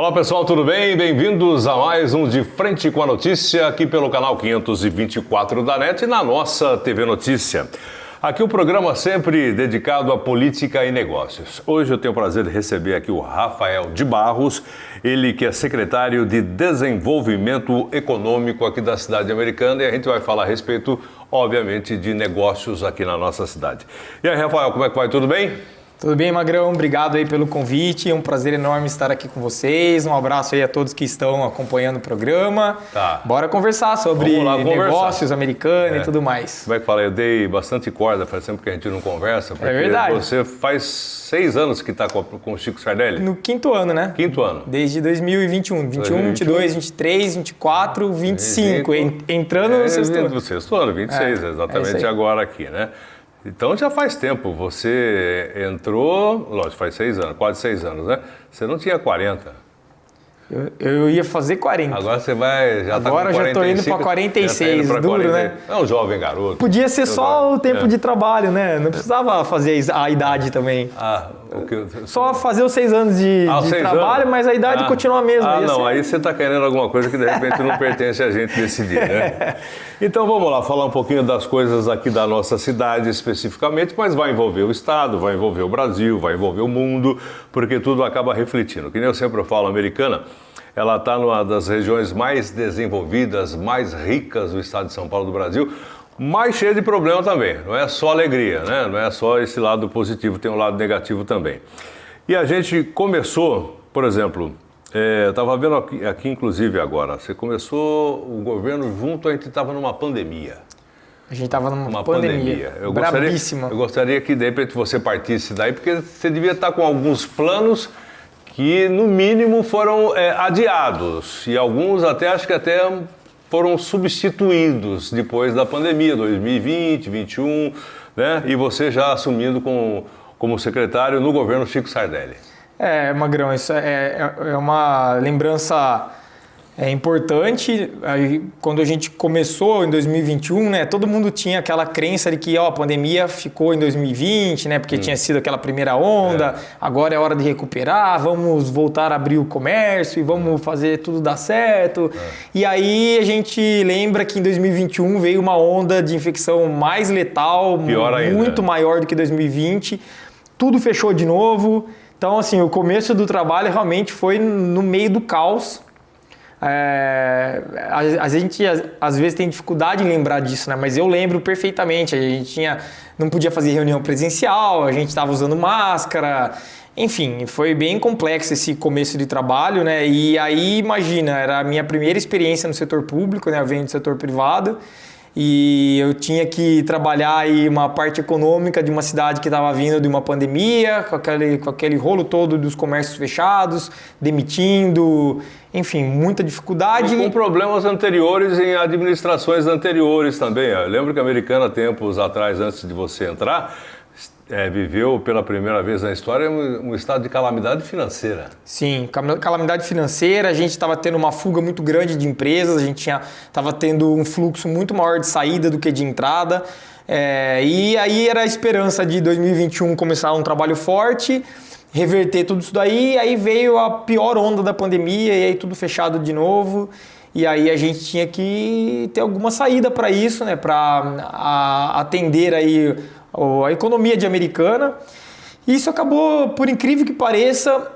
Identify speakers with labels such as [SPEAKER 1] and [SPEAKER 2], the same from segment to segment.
[SPEAKER 1] Olá pessoal, tudo bem? Bem-vindos a mais um De Frente com a Notícia aqui pelo canal 524 da NET e na nossa TV Notícia. Aqui o programa sempre dedicado a política e negócios. Hoje eu tenho o prazer de receber aqui o Rafael de Barros, ele que é secretário de Desenvolvimento Econômico aqui da cidade americana e a gente vai falar a respeito, obviamente, de negócios aqui na nossa cidade. E aí, Rafael, como é que vai? Tudo bem?
[SPEAKER 2] Tudo bem, Magrão? Obrigado aí pelo convite. É um prazer enorme estar aqui com vocês. Um abraço aí a todos que estão acompanhando o programa.
[SPEAKER 1] Tá.
[SPEAKER 2] Bora conversar sobre negócios americanos e tudo mais.
[SPEAKER 1] Como é que fala? Eu dei bastante corda, faz tempo que a gente não conversa. Porque
[SPEAKER 2] é verdade.
[SPEAKER 1] Você faz 6 anos que está com o Chico Sardelli?
[SPEAKER 2] No 5º ano, né?
[SPEAKER 1] 5º ano.
[SPEAKER 2] Desde 2021. 21, 22, 23, 24, 25. Entrando no sexto ano.
[SPEAKER 1] No sexto ano, 26, exatamente agora aqui, né? Então já faz tempo, você entrou, lógico, faz 6 anos, quase 6 anos, né? Você não tinha 40.
[SPEAKER 2] Eu ia fazer 40.
[SPEAKER 1] Agora você vai, já está com 45.
[SPEAKER 2] Agora já estou indo para 46, duro,
[SPEAKER 1] 40,
[SPEAKER 2] né?
[SPEAKER 1] É um jovem garoto.
[SPEAKER 2] Podia ser só o tempo de trabalho, né? Não precisava fazer a idade também. Só fazer os 6 anos de trabalho, anos? Mas a idade continua a mesma.
[SPEAKER 1] Aí você está querendo alguma coisa que de repente não pertence a gente decidir, né? Então vamos lá, falar um pouquinho das coisas aqui da nossa cidade especificamente, mas vai envolver o Estado, vai envolver o Brasil, vai envolver o mundo, porque tudo acaba refletindo. Que nem eu sempre falo, a Americana, ela está numa das regiões mais desenvolvidas, mais ricas do estado de São Paulo do Brasil, mas cheia de problema também. Não é só alegria, né? Não é só esse lado positivo, tem um lado negativo também. E a gente começou, por exemplo, eu estava vendo aqui inclusive agora, você começou o governo junto, a gente estava numa pandemia.
[SPEAKER 2] A gente estava numa pandemia. Brabíssima.
[SPEAKER 1] Eu gostaria que de repente você partisse daí, porque você devia estar com alguns planos que no mínimo foram adiados e alguns acho que até foram substituídos depois da pandemia, 2020, 2021, né? E você já assumindo como secretário no governo Chico Sardelli.
[SPEAKER 2] Magrão, isso é uma lembrança importante. Quando a gente começou em 2021, né, todo mundo tinha aquela crença de que a pandemia ficou em 2020, né, porque tinha sido aquela primeira onda, agora é hora de recuperar, vamos voltar a abrir o comércio e vamos fazer tudo dar certo. E aí a gente lembra que em 2021 veio uma onda de infecção mais letal, muito maior do que 2020, tudo fechou de novo. Então, assim, o começo do trabalho realmente foi no meio do caos. A gente às vezes tem dificuldade em lembrar disso, né? Mas eu lembro perfeitamente. A gente não podia fazer reunião presencial, a gente estava usando máscara. Enfim, foi bem complexo esse começo de trabalho, né? E aí, imagina, era a minha primeira experiência no setor público, né? Eu venho do setor privado. E eu tinha que trabalhar aí uma parte econômica de uma cidade que estava vindo de uma pandemia, com aquele rolo todo dos comércios fechados, demitindo, enfim, muita dificuldade.
[SPEAKER 1] E com problemas anteriores em administrações anteriores também. Eu lembro que a Americana, tempos atrás, antes de você entrar, viveu pela primeira vez na história um estado de calamidade financeira.
[SPEAKER 2] Sim, calamidade financeira, a gente estava tendo uma fuga muito grande de empresas, a gente estava tendo um fluxo muito maior de saída do que de entrada, e aí era a esperança de 2021 começar um trabalho forte, reverter tudo isso daí, aí veio a pior onda da pandemia e aí tudo fechado de novo. E aí a gente tinha que ter alguma saída para isso, né, para atender aí a economia de Americana. Isso acabou, por incrível que pareça,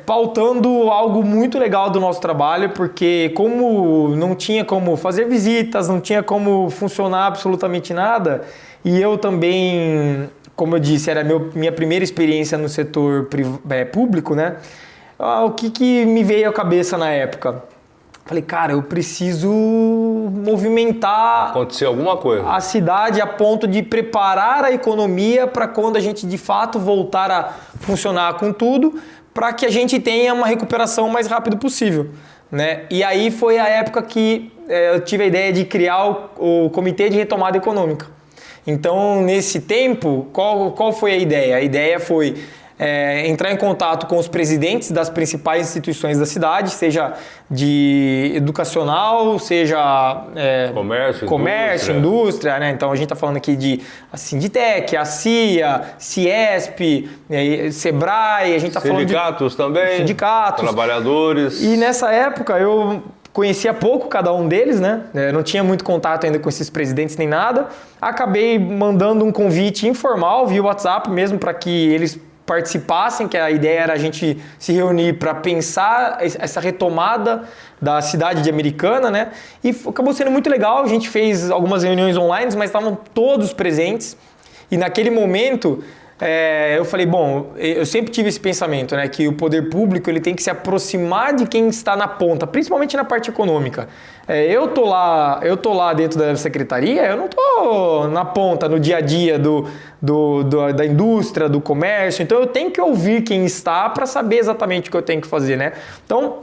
[SPEAKER 2] pautando algo muito legal do nosso trabalho, porque como não tinha como fazer visitas, não tinha como funcionar absolutamente nada, e eu também, como eu disse, era minha primeira experiência no setor público, né? O que me veio à cabeça na época? Falei, cara, eu preciso movimentar
[SPEAKER 1] acontecer alguma coisa.
[SPEAKER 2] A cidade a ponto de preparar a economia para quando a gente de fato voltar a funcionar com tudo, para que a gente tenha uma recuperação o mais rápido possível, né? E aí foi a época que eu tive a ideia de criar o Comitê de Retomada Econômica. Então, nesse tempo, qual foi a ideia? A ideia foi entrar em contato com os presidentes das principais instituições da cidade, seja de educacional, seja comércio, indústria, né? Então a gente está falando aqui de a Sinditec, a CIA, Ciesp, Sebrae, a gente está falando de
[SPEAKER 1] sindicatos também,
[SPEAKER 2] sindicatos,
[SPEAKER 1] trabalhadores.
[SPEAKER 2] E nessa época eu conhecia pouco cada um deles, né? Eu não tinha muito contato ainda com esses presidentes nem nada. Acabei mandando um convite informal via WhatsApp mesmo para que eles participassem, que a ideia era a gente se reunir para pensar essa retomada da cidade de Americana, né? E acabou sendo muito legal, a gente fez algumas reuniões online, mas estavam todos presentes. E naquele momento, eu falei, bom, eu sempre tive esse pensamento, né? Que o poder público ele tem que se aproximar de quem está na ponta, principalmente na parte econômica. Eu tô lá dentro da secretaria, eu não tô na ponta, no dia a dia da indústria, do comércio, então eu tenho que ouvir quem está para saber exatamente o que eu tenho que fazer, né? Então,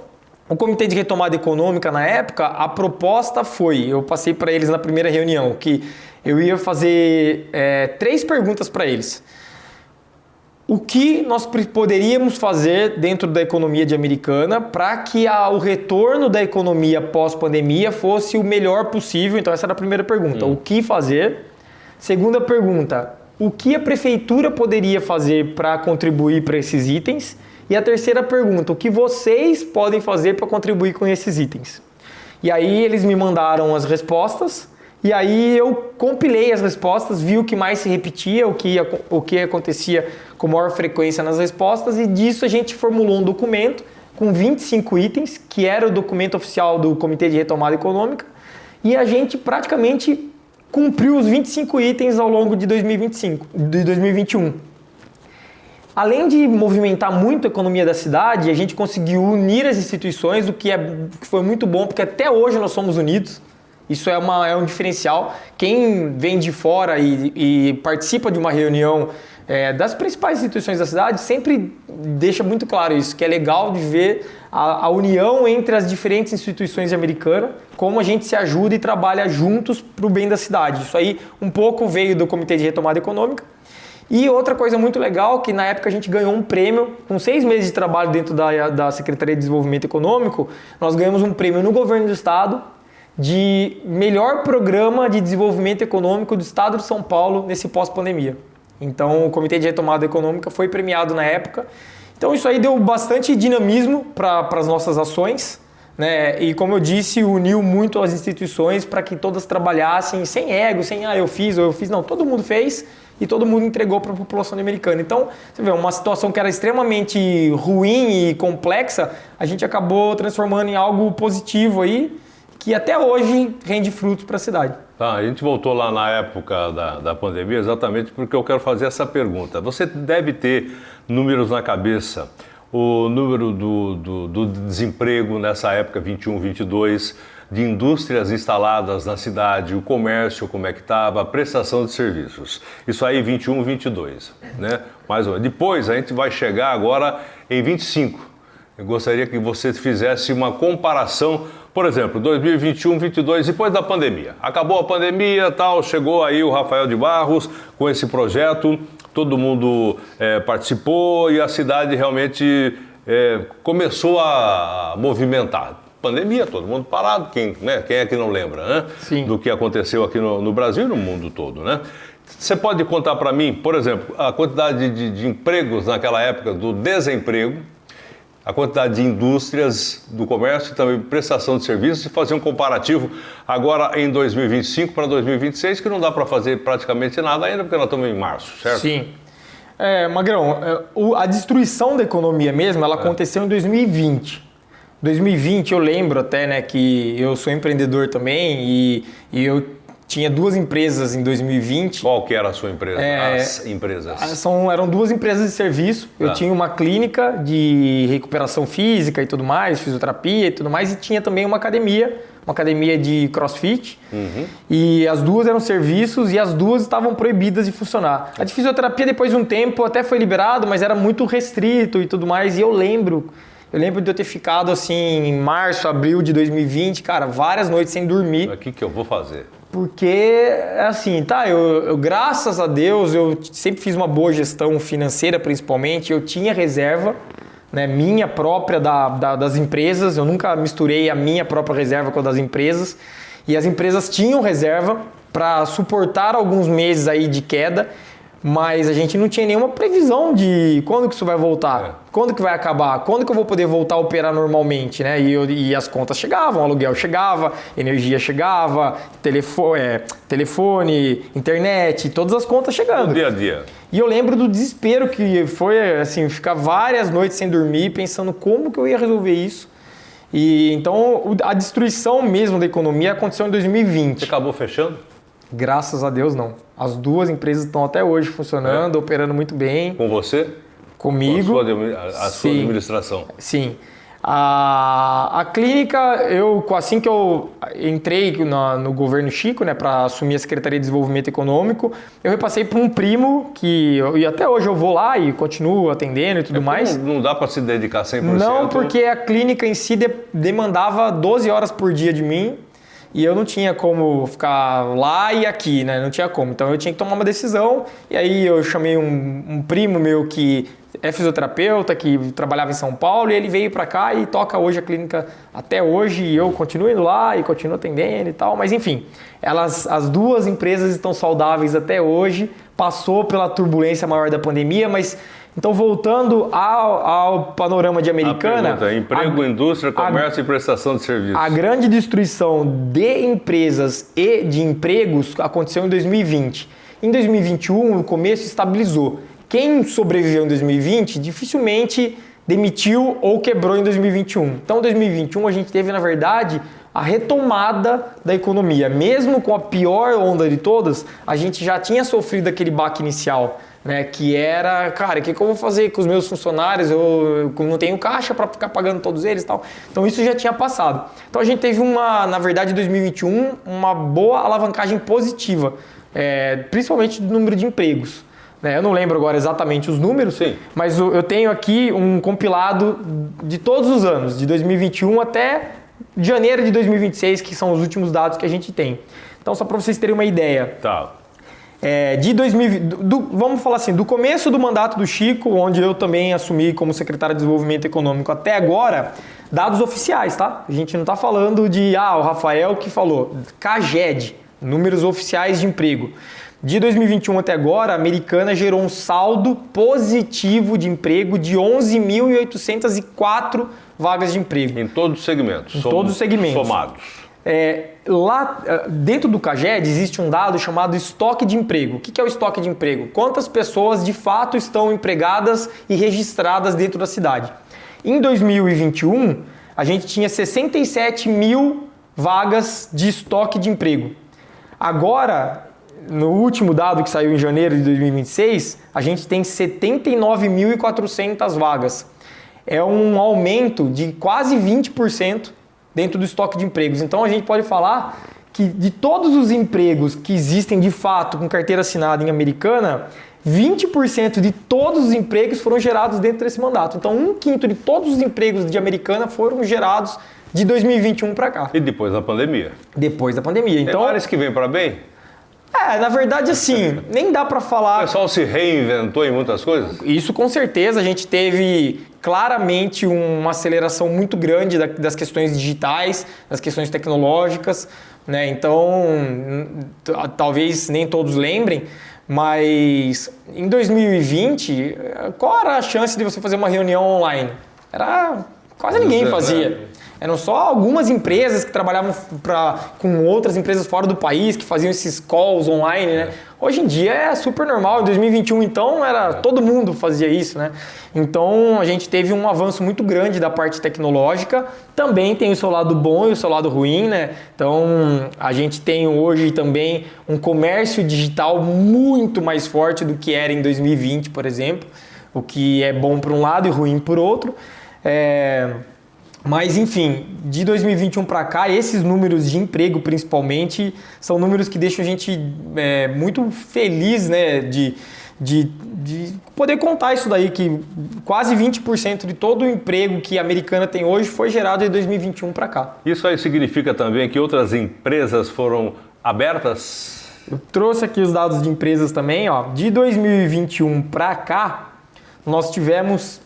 [SPEAKER 2] o Comitê de Retomada Econômica, na época, a proposta foi, eu passei para eles na primeira reunião, que eu ia fazer 3 perguntas para eles. O que nós poderíamos fazer dentro da economia de Americana para que o retorno da economia pós-pandemia fosse o melhor possível? Então essa era a primeira pergunta. O que fazer? Segunda pergunta, o que a prefeitura poderia fazer para contribuir para esses itens? E a terceira pergunta, o que vocês podem fazer para contribuir com esses itens? E aí eles me mandaram as respostas. E aí eu compilei as respostas, vi o que mais se repetia, o que acontecia com maior frequência nas respostas, e disso a gente formulou um documento com 25 itens, que era o documento oficial do Comitê de Retomada Econômica, e a gente praticamente cumpriu os 25 itens ao longo de 2021. Além de movimentar muito a economia da cidade, a gente conseguiu unir as instituições, o que foi muito bom, porque até hoje nós somos unidos. Isso é um diferencial. Quem vem de fora e participa de uma reunião das principais instituições da cidade sempre deixa muito claro isso, que é legal de ver a união entre as diferentes instituições americanas, como a gente se ajuda e trabalha juntos para o bem da cidade. Isso aí um pouco veio do Comitê de Retomada Econômica. E outra coisa muito legal, que na época a gente ganhou um prêmio, com 6 meses de trabalho dentro da Secretaria de Desenvolvimento Econômico, nós ganhamos um prêmio no governo do estado, de melhor programa de desenvolvimento econômico do estado de São Paulo nesse pós-pandemia. Então o Comitê de Retomada Econômica foi premiado na época. Então isso aí deu bastante dinamismo para as nossas ações, né? E como eu disse, uniu muito as instituições para que todas trabalhassem sem ego, sem eu fiz ou eu fiz, não, todo mundo fez e todo mundo entregou para a população americana. Então, você vê, uma situação que era extremamente ruim e complexa, a gente acabou transformando em algo positivo aí, que até hoje rende frutos para a cidade.
[SPEAKER 1] Tá, a gente voltou lá na época da pandemia exatamente porque eu quero fazer essa pergunta. Você deve ter números na cabeça, o número do desemprego nessa época, 21, 22, de indústrias instaladas na cidade, o comércio, como é que estava, a prestação de serviços. Isso aí 21, 22, né? Mais ou menos. Depois a gente vai chegar agora em 25. Eu gostaria que você fizesse uma comparação. Por exemplo, 2021, 22, depois da pandemia. Acabou a pandemia, tal, chegou aí o Rafael de Barros com esse projeto, todo mundo participou e a cidade realmente começou a movimentar. Pandemia, todo mundo parado, quem é que não lembra, né?
[SPEAKER 2] Sim.
[SPEAKER 1] Do que aconteceu aqui no Brasil e no mundo todo, né? Você pode contar para mim, por exemplo, a quantidade de empregos naquela época do desemprego, a quantidade de indústrias do comércio e também prestação de serviços e fazer um comparativo agora em 2025 para 2026, que não dá para fazer praticamente nada ainda, porque nós estamos em março, certo?
[SPEAKER 2] Sim. Magrão, a destruição da economia mesmo, ela aconteceu em 2020. 2020 eu lembro até, né, que eu sou empreendedor também e eu tinha 2 empresas em 2020.
[SPEAKER 1] Qual que era a sua empresa? As empresas?
[SPEAKER 2] Eram 2 empresas de serviço. Eu tinha uma clínica de recuperação física e tudo mais, fisioterapia e tudo mais, e tinha também uma academia de crossfit.
[SPEAKER 1] Uhum.
[SPEAKER 2] E as 2 eram serviços e as 2 estavam proibidas de funcionar. A de fisioterapia, depois de um tempo, até foi liberado, mas era muito restrito e tudo mais. E eu lembro de eu ter ficado assim em março, abril de 2020, cara, várias noites sem dormir.
[SPEAKER 1] O que eu vou fazer?
[SPEAKER 2] Porque, assim, eu graças a Deus, eu sempre fiz uma boa gestão financeira, principalmente, eu tinha reserva, né, minha própria das empresas, eu nunca misturei a minha própria reserva com a das empresas, e as empresas tinham reserva para suportar alguns meses aí de queda, mas a gente não tinha nenhuma previsão de quando que isso vai voltar, quando que vai acabar, quando que eu vou poder voltar a operar normalmente, né? E as contas chegavam, o aluguel chegava, energia chegava, telefone, internet, todas as contas chegando.
[SPEAKER 1] No dia a dia.
[SPEAKER 2] E eu lembro do desespero que foi, assim, ficar várias noites sem dormir, pensando como que eu ia resolver isso. E então a destruição mesmo da economia aconteceu em 2020.
[SPEAKER 1] Você acabou fechando?
[SPEAKER 2] Graças a Deus, não. As duas empresas estão até hoje funcionando, operando muito bem.
[SPEAKER 1] Com você?
[SPEAKER 2] Comigo.
[SPEAKER 1] Com a sua administração?
[SPEAKER 2] Sim. A clínica, assim que eu entrei no governo Chico, né, para assumir a Secretaria de Desenvolvimento Econômico, eu repassei para um primo e até hoje eu vou lá e continuo atendendo e tudo mais.
[SPEAKER 1] Não dá para se dedicar 100%?
[SPEAKER 2] Não, porque a clínica em si demandava 12 horas por dia de mim. E eu não tinha como ficar lá e aqui, né? Não tinha como. Então eu tinha que tomar uma decisão. E aí eu chamei um primo meu que é fisioterapeuta, que trabalhava em São Paulo, e ele veio para cá e toca hoje a clínica até hoje. E eu continuo indo lá e continuo atendendo e tal. Mas enfim, as duas empresas estão saudáveis até hoje. Passou pela turbulência maior da pandemia, mas... Então, voltando ao panorama de Americana...
[SPEAKER 1] Emprego, indústria, comércio e prestação de serviços.
[SPEAKER 2] A grande destruição de empresas e de empregos aconteceu em 2020. Em 2021, o começo estabilizou. Quem sobreviveu em 2020 dificilmente demitiu ou quebrou em 2021. Então, em 2021, a gente teve, na verdade, a retomada da economia. Mesmo com a pior onda de todas, a gente já tinha sofrido aquele baque inicial. Né, que era, cara, o que eu vou fazer com os meus funcionários? Eu não tenho caixa para ficar pagando todos eles e tal. Então isso já tinha passado. Então a gente teve na verdade, em 2021, uma boa alavancagem positiva, principalmente do número de empregos. Eu não lembro agora exatamente os números,
[SPEAKER 1] sim,
[SPEAKER 2] mas eu tenho aqui um compilado de todos os anos, de 2021 até janeiro de 2026, que são os últimos dados que a gente tem. Então só para vocês terem uma ideia.
[SPEAKER 1] Tá.
[SPEAKER 2] De 2020, vamos falar assim, do começo do mandato do Chico, onde eu também assumi como secretário de Desenvolvimento Econômico até agora, dados oficiais, tá? A gente não está falando de, o Rafael que falou, CAGED, números oficiais de emprego. De 2021 até agora, a Americana gerou um saldo positivo de emprego de 11.804 vagas de emprego.
[SPEAKER 1] Em todos os segmentos.
[SPEAKER 2] Todos os segmentos.
[SPEAKER 1] Somados.
[SPEAKER 2] Lá dentro do CAGED existe um dado chamado estoque de emprego. O que é o estoque de emprego? Quantas pessoas de fato estão empregadas e registradas dentro da cidade. Em 2021, a gente tinha 67 mil vagas de estoque de emprego. Agora, no último dado que saiu em janeiro de 2026, a gente tem 79.400 vagas. É um aumento de quase 20% dentro do estoque de empregos. Então a gente pode falar que de todos os empregos que existem de fato com carteira assinada em Americana, 20% de todos os empregos foram gerados dentro desse mandato. Então 1/5 de todos os empregos de Americana foram gerados de 2021 para cá.
[SPEAKER 1] E depois da pandemia?
[SPEAKER 2] Depois da pandemia. Então,
[SPEAKER 1] tem vários que vêm para bem?
[SPEAKER 2] Na verdade, assim, nem dá para falar...
[SPEAKER 1] O pessoal se reinventou em muitas coisas?
[SPEAKER 2] Isso com certeza, a gente teve claramente uma aceleração muito grande das questões digitais, das questões tecnológicas, né? Então, talvez nem todos lembrem, mas em 2020, qual era a chance de você fazer uma reunião online? Quase ninguém fazia. Eram só algumas empresas que trabalhavam com outras empresas fora do país, que faziam esses calls online, né? Hoje em dia é super normal. Em 2021, então, todo mundo fazia isso, né? Então, a gente teve um avanço muito grande da parte tecnológica. Também tem o seu lado bom e o seu lado ruim, né? Então, a gente tem hoje também um comércio digital muito mais forte do que era em 2020, por exemplo. O que é bom por um lado e ruim por outro. Mas, enfim, de 2021 para cá, esses números de emprego, principalmente, são números que deixam a gente muito feliz, né, de poder contar isso daí, que quase 20% de todo o emprego que a Americana tem hoje foi gerado de 2021 para cá.
[SPEAKER 1] Isso aí significa também que outras empresas foram abertas?
[SPEAKER 2] Eu trouxe aqui os dados de empresas também, ó. De 2021 para cá, nós tivemos...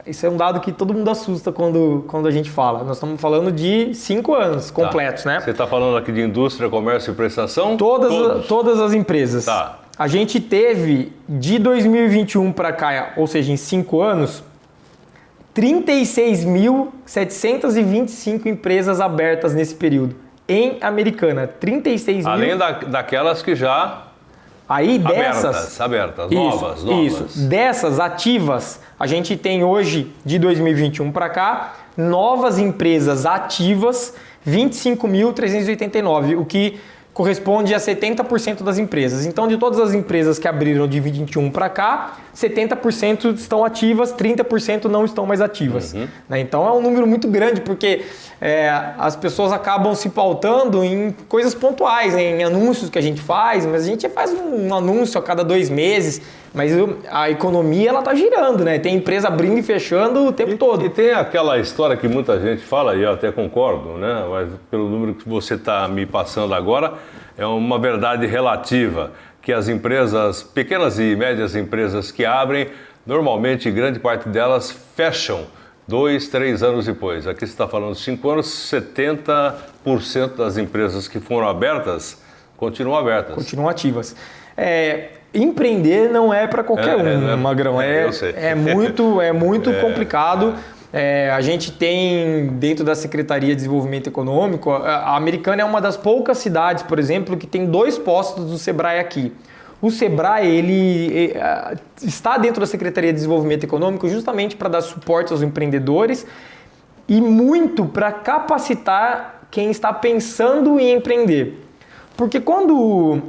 [SPEAKER 2] Isso é um dado que todo mundo assusta quando a gente fala. Nós estamos falando de 5 anos completos, né?
[SPEAKER 1] Você está falando aqui de indústria, comércio e prestação?
[SPEAKER 2] Todas as empresas.
[SPEAKER 1] Tá.
[SPEAKER 2] A gente teve, de 2021 para cá, ou seja, em 5 anos, 36.725 empresas abertas nesse período. Em Americana, 36 mil.
[SPEAKER 1] Além daquelas que já...
[SPEAKER 2] Aí dessas...
[SPEAKER 1] Abertas,
[SPEAKER 2] isso,
[SPEAKER 1] novas.
[SPEAKER 2] Isso, dessas ativas, a gente tem hoje, de 2021 para cá, novas empresas ativas, 25.389, o que corresponde a 70% das empresas. Então, de todas as empresas que abriram de 2021 para cá, 70% estão ativas, 30% não estão mais ativas. Né? Então, é um número muito grande, porque as pessoas acabam se pautando em coisas pontuais, né? Em anúncios que a gente faz, mas a gente faz um anúncio a cada 2 meses, mas a economia ela está girando, né? Tem empresa abrindo e fechando o tempo todo.
[SPEAKER 1] E tem aquela história que muita gente fala, e eu até concordo, né? Mas pelo número que você está me passando agora, é uma verdade relativa, que as empresas, pequenas e médias empresas que abrem, normalmente grande parte delas fecham 2, 3 anos depois. Aqui você está falando de 5 anos, 70% das empresas que foram abertas continuam abertas.
[SPEAKER 2] Continuam ativas. Empreender não é para qualquer Magrão. É muito complicado. A gente tem, dentro da Secretaria de Desenvolvimento Econômico, a Americana é uma das poucas cidades, por exemplo, que tem 2 postos do Sebrae aqui. O Sebrae, ele está dentro da Secretaria de Desenvolvimento Econômico justamente para dar suporte aos empreendedores e muito para capacitar quem está pensando em empreender. Porque quando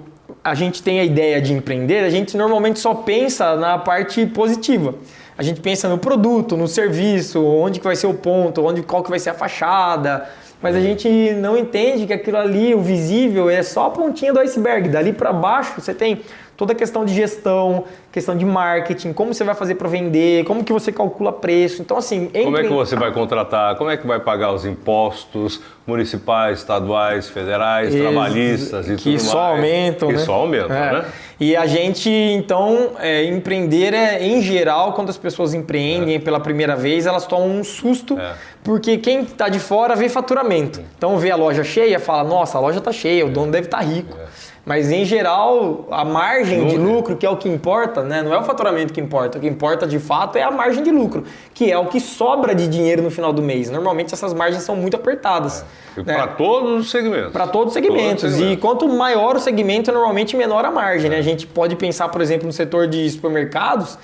[SPEAKER 2] a gente tem a ideia de empreender, a gente normalmente só pensa na parte positiva. A gente pensa no produto, no serviço, onde que vai ser o ponto, qual que vai ser a fachada, mas a gente não entende que aquilo ali, o visível, é só a pontinha do iceberg. Dali para baixo você tem toda a questão de gestão, questão de marketing, como você vai fazer para vender, como que você calcula preço. Então, assim...
[SPEAKER 1] Como é que você vai contratar, como é que vai pagar os impostos municipais, estaduais, federais, trabalhistas e tudo mais.
[SPEAKER 2] Que só aumentam, né?
[SPEAKER 1] Que só aumentam, né?
[SPEAKER 2] E a gente, então, empreender em geral, quando as pessoas empreendem pela primeira vez, elas tomam um susto, porque quem está de fora vê faturamento. Então, vê a loja cheia, fala, nossa, a loja está cheia, o dono deve estar rico. Mas, em geral, a margem de lucro, que é o que importa, né? Não é o faturamento que importa. O que importa, de fato, é a margem de lucro, que é o que sobra de dinheiro no final do mês. Normalmente, essas margens são muito apertadas.
[SPEAKER 1] Né? Para todos os segmentos.
[SPEAKER 2] Para todos os segmentos. E quanto maior o segmento, normalmente menor a margem. Né? A gente pode pensar, por exemplo, no setor de supermercados,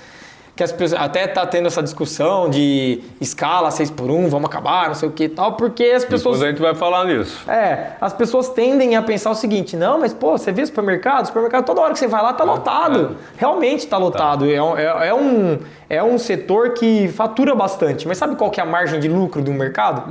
[SPEAKER 2] que as pessoas até tá tendo essa discussão de escala 6x1, vamos acabar, não sei o que e tal, porque as pessoas...
[SPEAKER 1] Depois a gente vai falar nisso.
[SPEAKER 2] As pessoas tendem a pensar o seguinte, não, mas pô, você vê supermercado toda hora que você vai lá tá lotado. Realmente tá lotado. É um setor que fatura bastante, mas sabe qual que é a margem de lucro do mercado?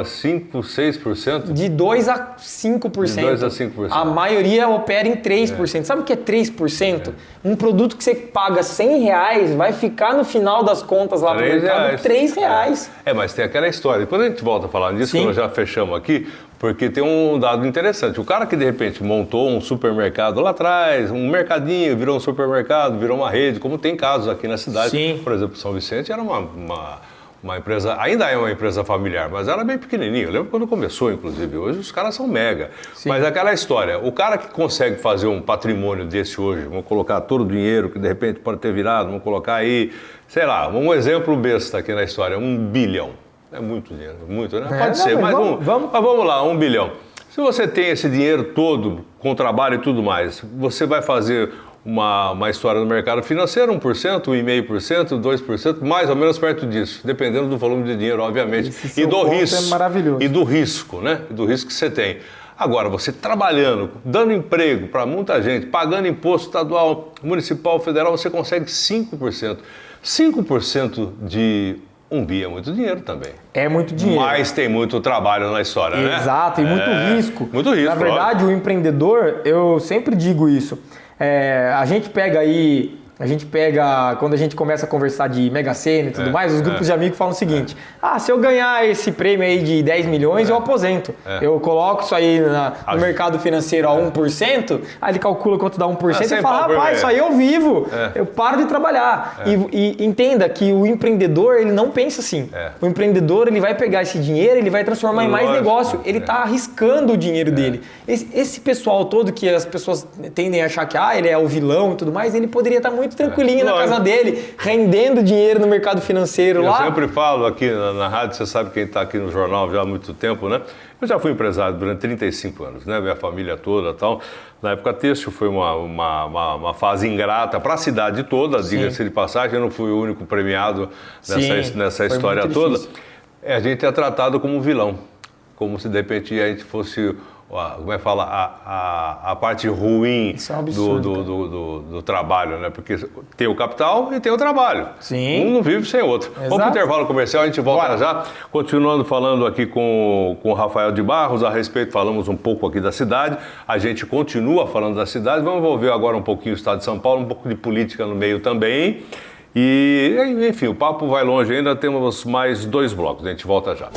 [SPEAKER 1] 5, 6%?
[SPEAKER 2] De 2 a 5%.
[SPEAKER 1] De 2 a 5%.
[SPEAKER 2] A maioria opera em 3%. Sabe o que é 3%? Um produto que você paga R$100 vai ficar no final das contas lá no mercado R$3.
[SPEAKER 1] Mas tem aquela história. Depois a gente volta a falar disso, que nós já fechamos aqui, porque tem um dado interessante. O cara que de repente montou um supermercado lá atrás, um mercadinho, virou um supermercado, virou uma rede, como tem casos aqui na cidade.
[SPEAKER 2] Sim.
[SPEAKER 1] Por exemplo, São Vicente era uma empresa, ainda é uma empresa familiar, mas era bem pequenininha. Eu lembro quando começou, inclusive. Hoje os caras são mega. Sim. Mas aquela história, o cara que consegue fazer um patrimônio desse hoje, vamos colocar todo o dinheiro que de repente pode ter virado, vamos colocar aí, sei lá, um exemplo besta aqui na história, 1 bilhão. É muito dinheiro, muito, né? Pode ser, mas vamos lá, 1 bilhão. Se você tem esse dinheiro todo, com trabalho e tudo mais, você vai fazer uma história no mercado financeiro, 1%, 1,5%, 2%, mais ou menos perto disso, dependendo do volume de dinheiro, obviamente.
[SPEAKER 2] E do risco. É maravilhoso.
[SPEAKER 1] E do risco, né? E do risco que você tem. Agora, você trabalhando, dando emprego para muita gente, pagando imposto estadual, municipal, federal, você consegue 5%. 5% de 1 bi é muito dinheiro também.
[SPEAKER 2] É muito dinheiro.
[SPEAKER 1] Mas tem muito trabalho na história, né?
[SPEAKER 2] Exato, e muito risco.
[SPEAKER 1] Muito risco.
[SPEAKER 2] Na verdade, o empreendedor, eu sempre digo isso, a gente pega aí A gente pega, quando a gente começa a conversar de Mega Sena e tudo mais, os grupos de amigos falam o seguinte: se eu ganhar esse prêmio aí de 10 milhões, eu aposento. Eu coloco isso aí no mercado financeiro a 1%, aí ele calcula quanto dá 1% e fala, rapaz, isso aí eu vivo, eu paro de trabalhar. E entenda que o empreendedor, ele não pensa assim. O empreendedor, ele vai pegar esse dinheiro, ele vai transformar em mais negócio. Ele está arriscando o dinheiro dele. Esse pessoal todo que as pessoas tendem a achar que ele é o vilão e tudo mais, ele poderia estar muito tranquilinho na casa dele, rendendo dinheiro no mercado financeiro lá.
[SPEAKER 1] Eu sempre falo aqui na rádio, você sabe quem está aqui no jornal já há muito tempo, né? Eu já fui empresário durante 35 anos, né? Minha família toda e tal. Na época têxtil foi uma fase ingrata para a cidade toda, diga-se de passagem, eu não fui o único premiado nessa história toda. A gente é tratado como vilão, como se de repente a gente fosse... Como é que fala? A parte ruim do trabalho, né? Porque tem o capital e tem o trabalho.
[SPEAKER 2] Sim.
[SPEAKER 1] Um não vive sem o outro. Exato. Vamos para o intervalo comercial, a gente volta já. Continuando falando aqui com o Rafael de Barros, falamos um pouco aqui da cidade, a gente continua falando da cidade, vamos envolver agora um pouquinho o estado de São Paulo, um pouco de política no meio também. E, enfim, o papo vai longe ainda, temos mais 2 blocos, a gente volta já.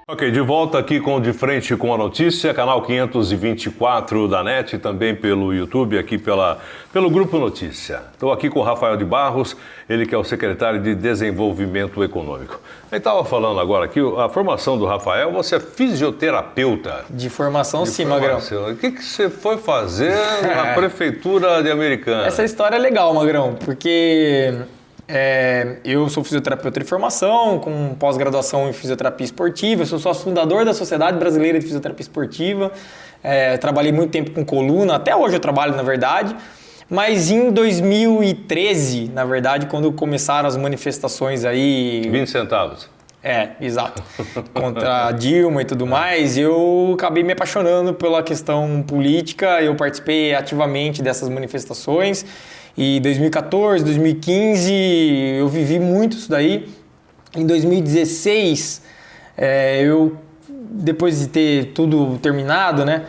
[SPEAKER 1] Ok, de volta aqui com De Frente com a Notícia, canal 524 da NET, também pelo YouTube, aqui pelo Grupo Notícia. Estou aqui com o Rafael de Barros, ele que é o secretário de Desenvolvimento Econômico. Ele estava falando agora aqui, a formação do Rafael, você é fisioterapeuta.
[SPEAKER 2] De formação, sim, Magrão.
[SPEAKER 1] O que você foi fazer na Prefeitura de Americana?
[SPEAKER 2] Essa história é legal, Magrão, porque... eu sou fisioterapeuta de formação, com pós-graduação em fisioterapia esportiva, eu sou sócio fundador da Sociedade Brasileira de Fisioterapia Esportiva, trabalhei muito tempo com coluna, até hoje eu trabalho na verdade, mas em 2013, na verdade, quando começaram as manifestações aí...
[SPEAKER 1] 20 centavos.
[SPEAKER 2] Exato. Contra a Dilma e tudo mais, eu acabei me apaixonando pela questão política, eu participei ativamente dessas manifestações. E 2014, 2015, eu vivi muito isso daí. Em 2016, depois de ter tudo terminado, né,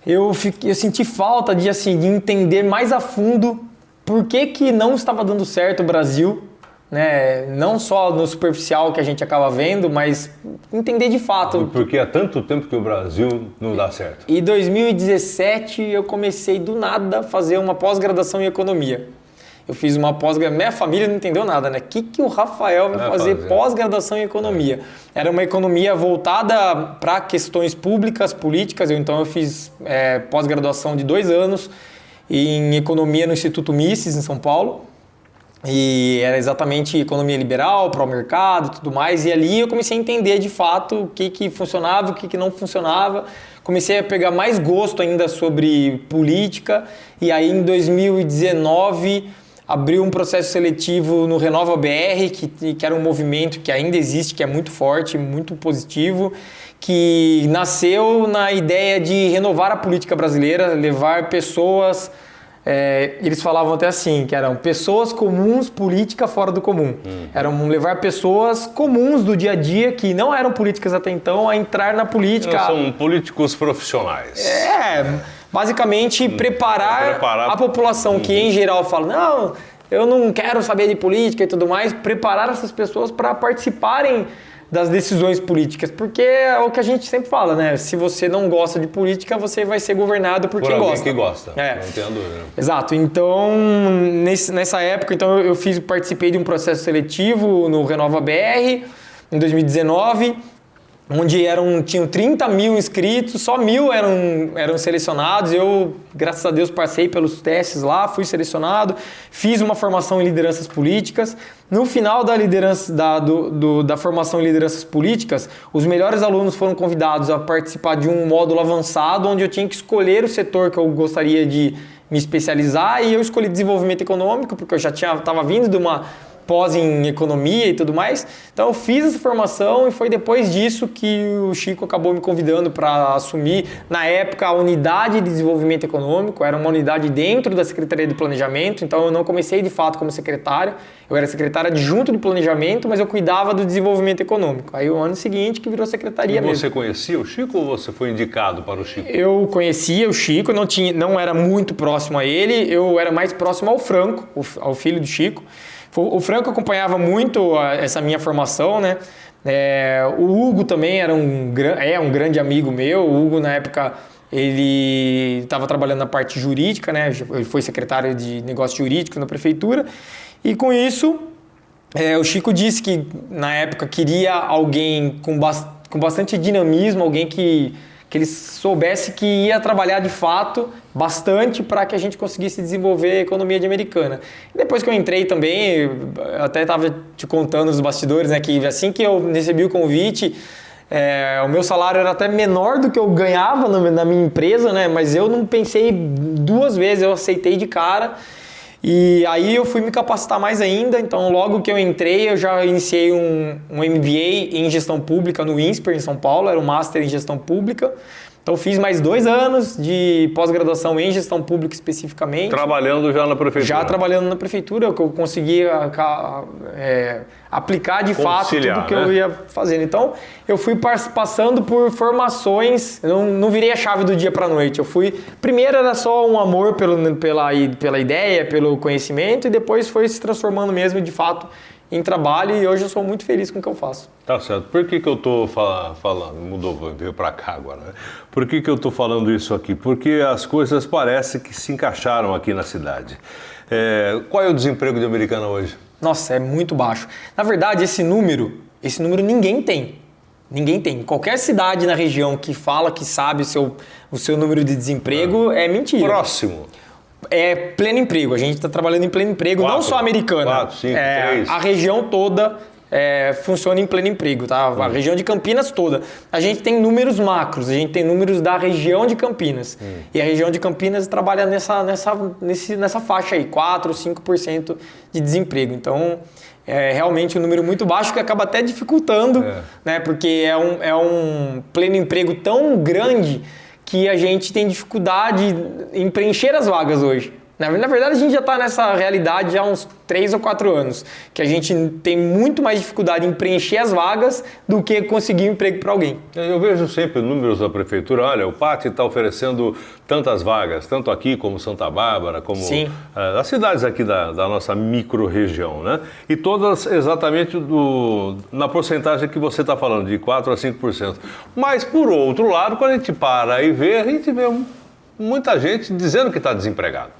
[SPEAKER 2] eu senti falta de entender mais a fundo por que não estava dando certo o Brasil, né, não só no superficial que a gente acaba vendo, mas entender de fato.
[SPEAKER 1] Porque há tanto tempo que o Brasil não dá certo.
[SPEAKER 2] Em 2017 eu comecei do nada a fazer uma pós-graduação em economia. Eu fiz uma pós-graduação, minha família não entendeu nada, né? O que o Rafael vai fazer pós-graduação em economia? Era uma economia voltada para questões públicas, políticas, então eu fiz pós-graduação de 2 anos em economia no Instituto Mises, em São Paulo. E era exatamente economia liberal, pró-mercado e tudo mais. E ali eu comecei a entender de fato o que funcionava, o que não funcionava. Comecei a pegar mais gosto ainda sobre política. E aí em 2019 abriu um processo seletivo no Renova BR, que era um movimento que ainda existe, que é muito forte, muito positivo, que nasceu na ideia de renovar a política brasileira, levar pessoas... eles falavam até assim, que eram pessoas comuns, política fora do comum. Eram levar pessoas comuns do dia a dia, que não eram políticas até então, a entrar na política.
[SPEAKER 1] Não são políticos profissionais.
[SPEAKER 2] Basicamente preparar a população que em geral fala, não, eu não quero saber de política e tudo mais, preparar essas pessoas para participarem das decisões políticas, porque é o que a gente sempre fala, né? Se você não gosta de política, você vai ser governado por quem gosta.
[SPEAKER 1] Que gosta, não tenho dúvida.
[SPEAKER 2] Exato. Então, nessa época, então, eu participei de um processo seletivo no Renova BR, em 2019, onde tinham 30 mil inscritos, só 1.000 eram selecionados. Eu, graças a Deus, passei pelos testes lá, fui selecionado, fiz uma formação em lideranças políticas. No final da formação em lideranças políticas, os melhores alunos foram convidados a participar de um módulo avançado, onde eu tinha que escolher o setor que eu gostaria de me especializar, e eu escolhi desenvolvimento econômico, porque eu já estava vindo pós em economia e tudo mais. Então eu fiz essa formação e foi depois disso que o Chico acabou me convidando para assumir, na época, a unidade de desenvolvimento econômico. Era uma unidade dentro da Secretaria de Planejamento, então eu não comecei de fato como secretário. Eu era secretário adjunto de planejamento, mas eu cuidava do desenvolvimento econômico. Aí o ano seguinte que virou secretaria mesmo.
[SPEAKER 1] E você conhecia o Chico ou você foi indicado para o Chico?
[SPEAKER 2] Eu conhecia o Chico, não era muito próximo a ele, eu era mais próximo ao Franco, ao filho do Chico. O Franco acompanhava muito essa minha formação, né? O Hugo também é um grande amigo meu. O Hugo, na época, ele estava trabalhando na parte jurídica, né? Ele foi secretário de negócios jurídicos na prefeitura. E com isso, o Chico disse que, na época, queria alguém com bastante dinamismo, alguém que ele soubesse que ia trabalhar de fato bastante para que a gente conseguisse desenvolver a economia de Americana. E depois que eu entrei também, eu até estava te contando os bastidores, né, que assim que eu recebi o convite, o meu salário era até menor do que eu ganhava na minha empresa, né, mas eu não pensei duas vezes, eu aceitei de cara. E aí eu fui me capacitar mais ainda, então logo que eu entrei eu já iniciei um MBA em gestão pública no INSPER em São Paulo, era um Master em gestão pública. Então fiz mais 2 anos de pós-graduação em gestão pública especificamente.
[SPEAKER 1] Trabalhando já na prefeitura? Já
[SPEAKER 2] trabalhando na prefeitura, que eu conseguia aplicar de fato tudo que eu ia fazendo. Então eu fui passando por formações, eu não virei a chave do dia para a noite. Primeiro era só um amor pela ideia, pelo conhecimento, e depois foi se transformando mesmo de fato em trabalho, e hoje eu sou muito feliz com o que eu faço.
[SPEAKER 1] Tá certo. Por que eu tô falando? Veio para cá agora, né? Por que eu tô falando isso aqui? Porque as coisas parecem que se encaixaram aqui na cidade. Qual é o desemprego de Americana hoje?
[SPEAKER 2] Nossa, é muito baixo. Na verdade, esse número ninguém tem. Ninguém tem. Qualquer cidade na região que fala que sabe o seu número de desemprego é mentira.
[SPEAKER 1] Próximo.
[SPEAKER 2] É pleno emprego, a gente está trabalhando em pleno emprego, não só Americana.
[SPEAKER 1] 4, 5, 3.
[SPEAKER 2] A região toda funciona em pleno emprego, tá? A região de Campinas toda. A gente tem números macros, a gente tem números da região de Campinas. E a região de Campinas trabalha nessa faixa aí, 4, 5% de desemprego. Então, é realmente um número muito baixo que acaba até dificultando, né? Porque é um pleno emprego tão grande que a gente tem dificuldade em preencher as vagas hoje. Na verdade, a gente já está nessa realidade há uns 3 ou 4 anos, que a gente tem muito mais dificuldade em preencher as vagas do que conseguir um emprego para alguém.
[SPEAKER 1] Eu vejo sempre números da prefeitura, olha, o PAT está oferecendo tantas vagas, tanto aqui como Santa Bárbara, como as cidades aqui da nossa micro-região, né? E todas exatamente na porcentagem que você está falando, de 4 a 5%. Mas, por outro lado, quando a gente para e vê, a gente vê muita gente dizendo que está desempregado.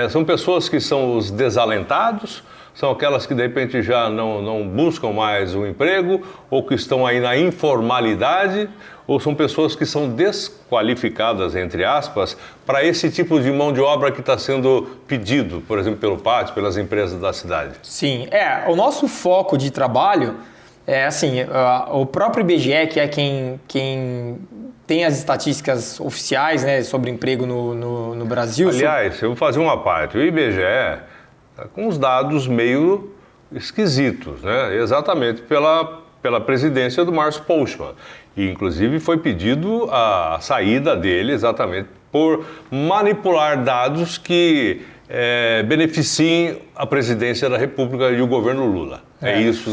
[SPEAKER 1] São pessoas que são os desalentados, são aquelas que de repente já não buscam mais um emprego, ou que estão aí na informalidade, ou são pessoas que são desqualificadas, entre aspas, para esse tipo de mão de obra que está sendo pedido, por exemplo, pelo PAT, pelas empresas da cidade.
[SPEAKER 2] Sim, o nosso foco de trabalho é assim, o próprio IBGE, que é quem tem as estatísticas oficiais, né, sobre emprego no Brasil.
[SPEAKER 1] Aliás, eu vou fazer uma parte. O IBGE está com uns dados meio esquisitos, né? Exatamente pela presidência do Márcio Postman. E, inclusive, foi pedido a saída dele exatamente por manipular dados que beneficiem a presidência da República e o governo Lula. É isso,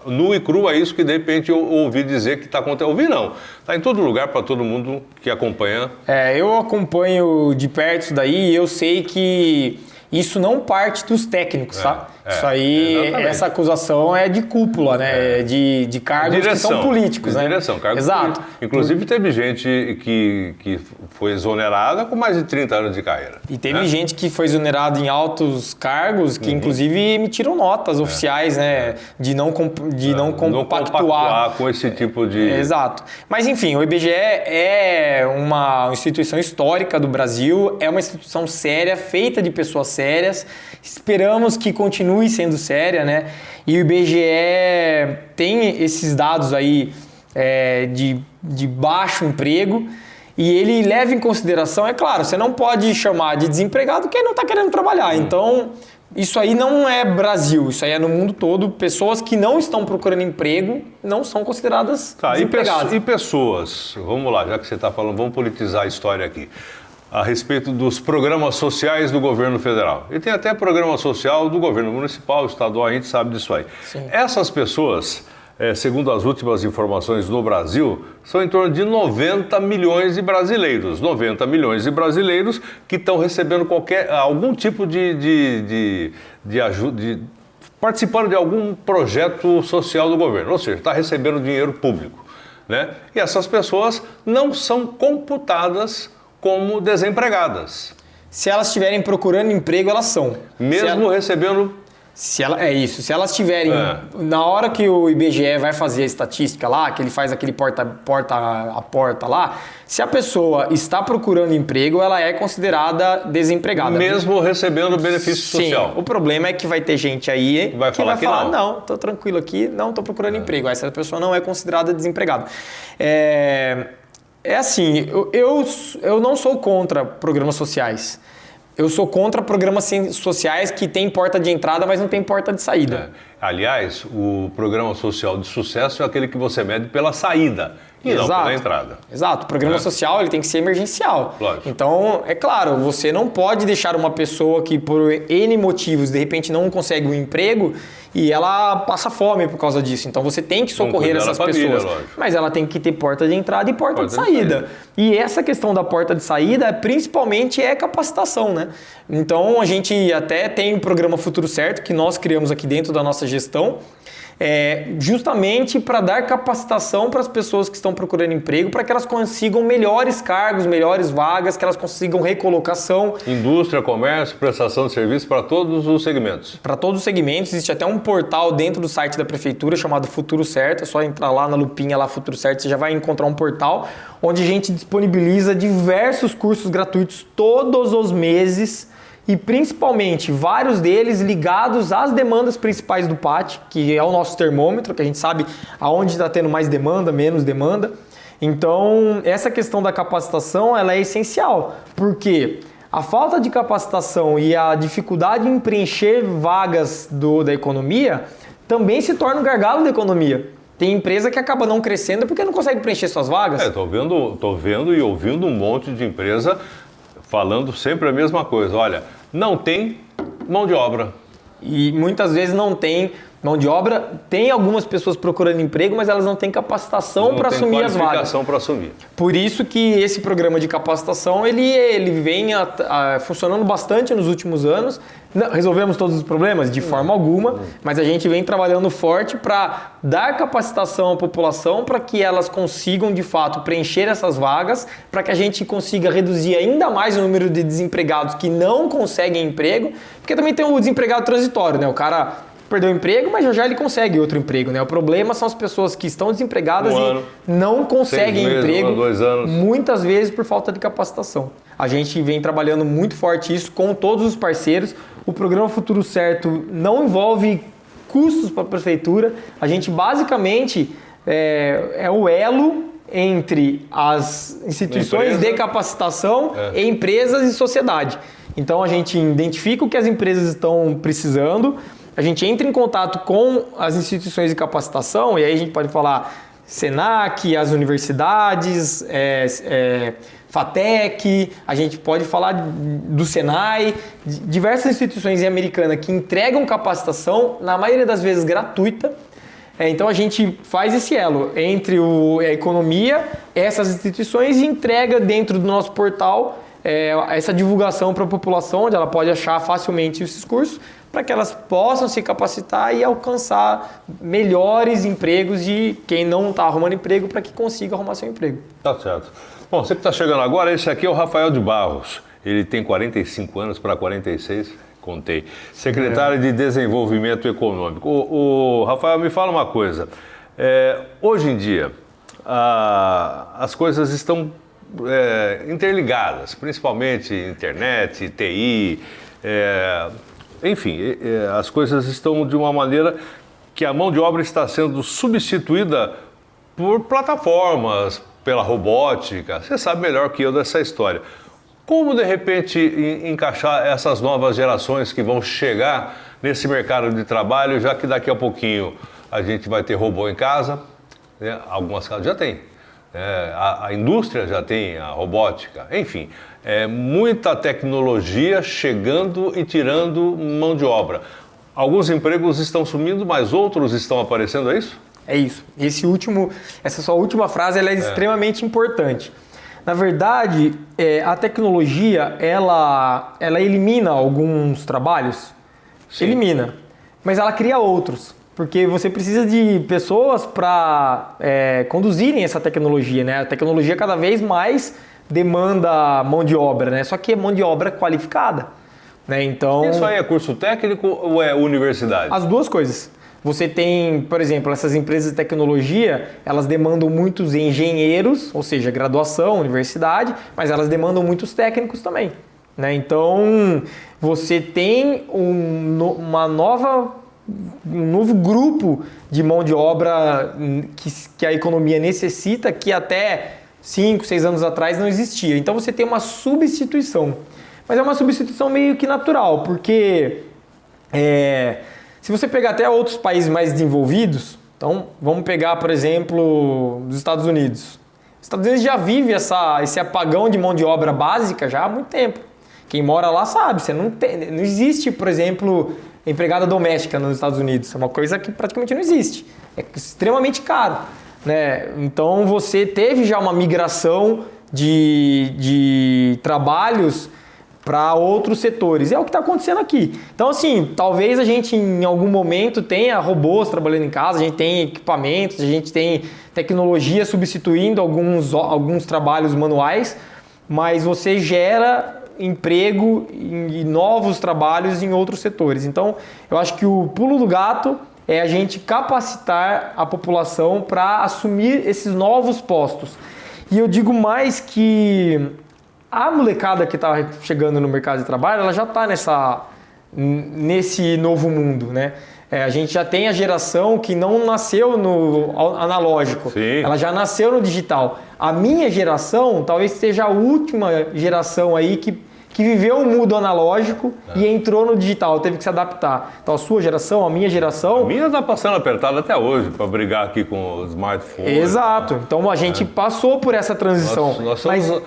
[SPEAKER 1] nu e cru, é isso que de repente eu ouvi dizer que está acontecendo. Ouvi não, está em todo lugar para todo mundo que acompanha.
[SPEAKER 2] Eu acompanho de perto isso daí e eu sei que isso não parte dos técnicos, tá? Isso aí, essa acusação é de cúpula, né? De cargos que são políticos, né?
[SPEAKER 1] Direção, cargos políticos. Inclusive teve gente que foi exonerada com mais de 30 anos de carreira.
[SPEAKER 2] E teve gente que foi exonerada em altos cargos que inclusive emitiram notas oficiais, né? De não compactuar
[SPEAKER 1] com esse tipo de...
[SPEAKER 2] Exato. Mas enfim, o IBGE é uma instituição histórica do Brasil, é uma instituição séria, feita de pessoas sérias. Esperamos que continue sendo séria, né? E o IBGE tem esses dados aí de baixo emprego e ele leva em consideração, é claro, você não pode chamar de desempregado quem não está querendo trabalhar. Então, Isso aí não é Brasil, isso aí é no mundo todo. Pessoas que não estão procurando emprego não são consideradas desempregadas.
[SPEAKER 1] E pessoas, vamos lá, já que você está falando, vamos politizar a história aqui, a respeito dos programas sociais do governo federal. E tem até programa social do governo municipal, estadual, a gente sabe disso aí.
[SPEAKER 2] Sim.
[SPEAKER 1] Essas pessoas, segundo as últimas informações do Brasil, são em torno de 90 milhões de brasileiros. 90 milhões de brasileiros que estão recebendo algum tipo de ajuda, participando de algum projeto social do governo, ou seja, está recebendo dinheiro público, né? E essas pessoas não são computadas como desempregadas.
[SPEAKER 2] Se elas estiverem procurando emprego, elas são.
[SPEAKER 1] Mesmo recebendo...
[SPEAKER 2] Se elas tiverem, na hora que o IBGE vai fazer a estatística lá, que ele faz aquele porta a porta lá, se a pessoa está procurando emprego, ela é considerada desempregada.
[SPEAKER 1] Mesmo recebendo benefício social.
[SPEAKER 2] O problema é que vai ter gente aí
[SPEAKER 1] vai falar
[SPEAKER 2] não, tô tranquilo aqui, não tô procurando emprego. Essa pessoa não é considerada desempregada. É assim, eu não sou contra programas sociais. Eu sou contra programas sociais que tem porta de entrada, mas não tem porta de saída.
[SPEAKER 1] Aliás, o programa social de sucesso é aquele que você mede pela saída e não pela entrada.
[SPEAKER 2] Exato. O programa social ele tem que ser emergencial.
[SPEAKER 1] Lógico.
[SPEAKER 2] Então, é claro, você não pode deixar uma pessoa que por N motivos, de repente, não consegue um emprego e ela passa fome por causa disso. Então, você tem que socorrer essas pessoas.
[SPEAKER 1] Lógico.
[SPEAKER 2] Mas ela tem que ter porta de entrada e porta de saída. E essa questão da porta de saída, principalmente, é capacitação, né? Então, a gente até tem o programa Futuro Certo, que nós criamos aqui dentro da nossa gestão, justamente para dar capacitação para as pessoas que estão procurando emprego, para que elas consigam melhores cargos, melhores vagas, que elas consigam recolocação.
[SPEAKER 1] Indústria, comércio, prestação de serviço para todos os segmentos.
[SPEAKER 2] Para todos os segmentos, existe até um portal dentro do site da prefeitura chamado Futuro Certo, é só entrar lá na lupinha lá Futuro Certo, você já vai encontrar um portal onde a gente disponibiliza diversos cursos gratuitos todos os meses, e principalmente vários deles ligados às demandas principais do PAT, que é o nosso termômetro, que a gente sabe aonde está tendo mais demanda, menos demanda. Então, essa questão da capacitação ela é essencial, porque a falta de capacitação e a dificuldade em preencher vagas da economia também se torna um gargalo da economia. Tem empresa que acaba não crescendo porque não consegue preencher suas vagas.
[SPEAKER 1] Tô vendo e ouvindo um monte de empresa falando sempre a mesma coisa. Olha, não tem mão de obra.
[SPEAKER 2] E muitas vezes não tem mão de obra. Tem algumas pessoas procurando emprego, mas elas não têm capacitação para assumir as vagas.
[SPEAKER 1] Qualificação para assumir.
[SPEAKER 2] Por isso que esse programa de capacitação ele vem funcionando bastante nos últimos anos. Não, resolvemos todos os problemas? De forma alguma, mas a gente vem trabalhando forte para dar capacitação à população para que elas consigam, de fato, preencher essas vagas, para que a gente consiga reduzir ainda mais o número de desempregados que não conseguem emprego, porque também tem o desempregado transitório, né? O cara perdeu o emprego, mas já ele consegue outro emprego, né? O problema são as pessoas que estão desempregadas e não conseguem
[SPEAKER 1] 6 meses,
[SPEAKER 2] emprego,
[SPEAKER 1] 2 anos.
[SPEAKER 2] muitas vezes por falta de capacitação. A gente vem trabalhando muito forte isso com todos os parceiros. O programa Futuro Certo não envolve custos para a prefeitura. A gente basicamente é o elo entre as instituições de capacitação, empresas e sociedade. Então a gente identifica o que as empresas estão precisando, a gente entra em contato com as instituições de capacitação, e aí a gente pode falar Senac, as universidades, FATEC, a gente pode falar do Senai, diversas instituições americanas que entregam capacitação, na maioria das vezes gratuita. Então a gente faz esse elo entre a economia, essas instituições, e entrega dentro do nosso portal essa divulgação para a população, onde ela pode achar facilmente esses cursos, para que elas possam se capacitar e alcançar melhores empregos de quem não está arrumando emprego, para que consiga arrumar seu emprego.
[SPEAKER 1] Tá certo. Bom, você que está chegando agora, esse aqui é o Rafael de Barros. Ele tem 45 anos para 46, contei. Secretário de Desenvolvimento Econômico. O Rafael, me fala uma coisa. Hoje em dia, as coisas estão interligadas, principalmente internet, TI, enfim, as coisas estão de uma maneira que a mão de obra está sendo substituída por plataformas, pela robótica. Você sabe melhor que eu dessa história. Como, de repente, encaixar essas novas gerações que vão chegar nesse mercado de trabalho, já que daqui a pouquinho a gente vai ter robô em casa, né? Algumas casas já tem. A indústria já tem a robótica, enfim, muita tecnologia chegando e tirando mão de obra. Alguns empregos estão sumindo, mas outros estão aparecendo, é isso?
[SPEAKER 2] É isso. Essa sua última frase ela é extremamente importante. Na verdade, a tecnologia ela elimina alguns trabalhos,
[SPEAKER 1] Sim.
[SPEAKER 2] Elimina, mas ela cria outros. Porque você precisa de pessoas para conduzirem essa tecnologia, né? A tecnologia cada vez mais demanda mão de obra, né? Só que é mão de obra qualificada, né? Então,
[SPEAKER 1] isso aí é curso técnico ou é universidade?
[SPEAKER 2] as duas coisas. Você tem, por exemplo, essas empresas de tecnologia, elas demandam muitos engenheiros, ou seja, graduação, universidade, mas elas demandam muitos técnicos também, né? Então, você tem um novo grupo de mão de obra que a economia necessita, que até 5, 6 anos atrás não existia. Então você tem uma substituição. Mas é uma substituição meio que natural, porque se você pegar até outros países mais desenvolvidos, então vamos pegar, por exemplo, os Estados Unidos. Os Estados Unidos já vive esse apagão de mão de obra básica já há muito tempo. Quem mora lá sabe, não existe, por exemplo, empregada doméstica nos Estados Unidos. É uma coisa que praticamente não existe. É extremamente caro, né? Então você teve já uma migração de trabalhos para outros setores. É o que está acontecendo aqui. Então, assim, talvez a gente em algum momento tenha robôs trabalhando em casa, a gente tem equipamentos, a gente tem tecnologia substituindo alguns trabalhos manuais, mas você gera emprego e novos trabalhos em outros setores. Então, eu acho que o pulo do gato é a gente capacitar a população para assumir esses novos postos. E eu digo mais que a molecada que está chegando no mercado de trabalho, ela já está nesse novo mundo, né? A gente já tem a geração que não nasceu no analógico,
[SPEAKER 1] Sim.
[SPEAKER 2] Ela já nasceu no digital. A minha geração talvez seja a última geração aí que viveu o mundo analógico e entrou no digital, teve que se adaptar. Então a sua geração, a minha geração...
[SPEAKER 1] A minha está passando apertada até hoje para brigar aqui com o smartphone.
[SPEAKER 2] Exato. Então a gente passou por essa transição.
[SPEAKER 1] Nós somos...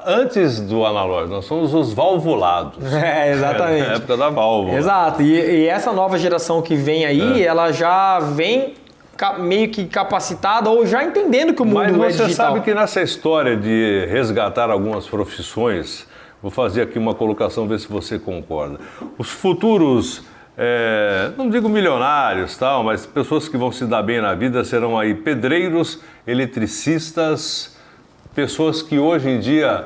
[SPEAKER 1] Antes do analógico, nós somos os valvulados.
[SPEAKER 2] Exatamente.
[SPEAKER 1] Na época da válvula.
[SPEAKER 2] Exato. E essa nova geração que vem aí, ela já vem meio que capacitada ou já entendendo que o mundo é digital.
[SPEAKER 1] Mas você sabe que nessa história de resgatar algumas profissões, vou fazer aqui uma colocação, ver se você concorda. Os futuros, não digo milionários, tal, mas pessoas que vão se dar bem na vida serão aí pedreiros, eletricistas, pessoas que hoje em dia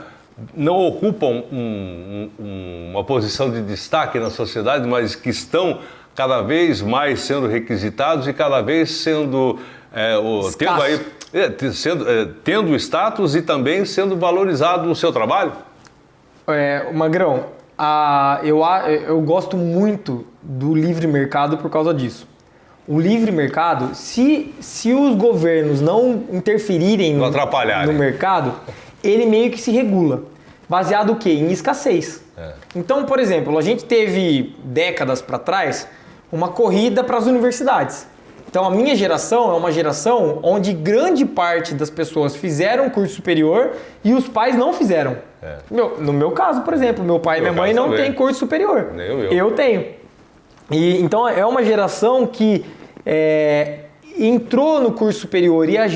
[SPEAKER 1] não ocupam uma posição de destaque na sociedade, mas que estão cada vez mais sendo requisitados e cada vez sendo tendo status e também sendo valorizado o seu trabalho?
[SPEAKER 2] Magrão, eu gosto muito do livre mercado por causa disso. O livre mercado, se os governos não interferirem no mercado, ele meio que se regula. Baseado o quê? Em escassez. Então, por exemplo, a gente teve décadas para trás uma corrida para as universidades. Então, a minha geração é uma geração onde grande parte das pessoas fizeram curso superior e os pais não fizeram. No meu caso, por exemplo, meu pai e minha mãe não têm curso superior. Eu tenho. E, então, é uma geração que entrou no curso superior e a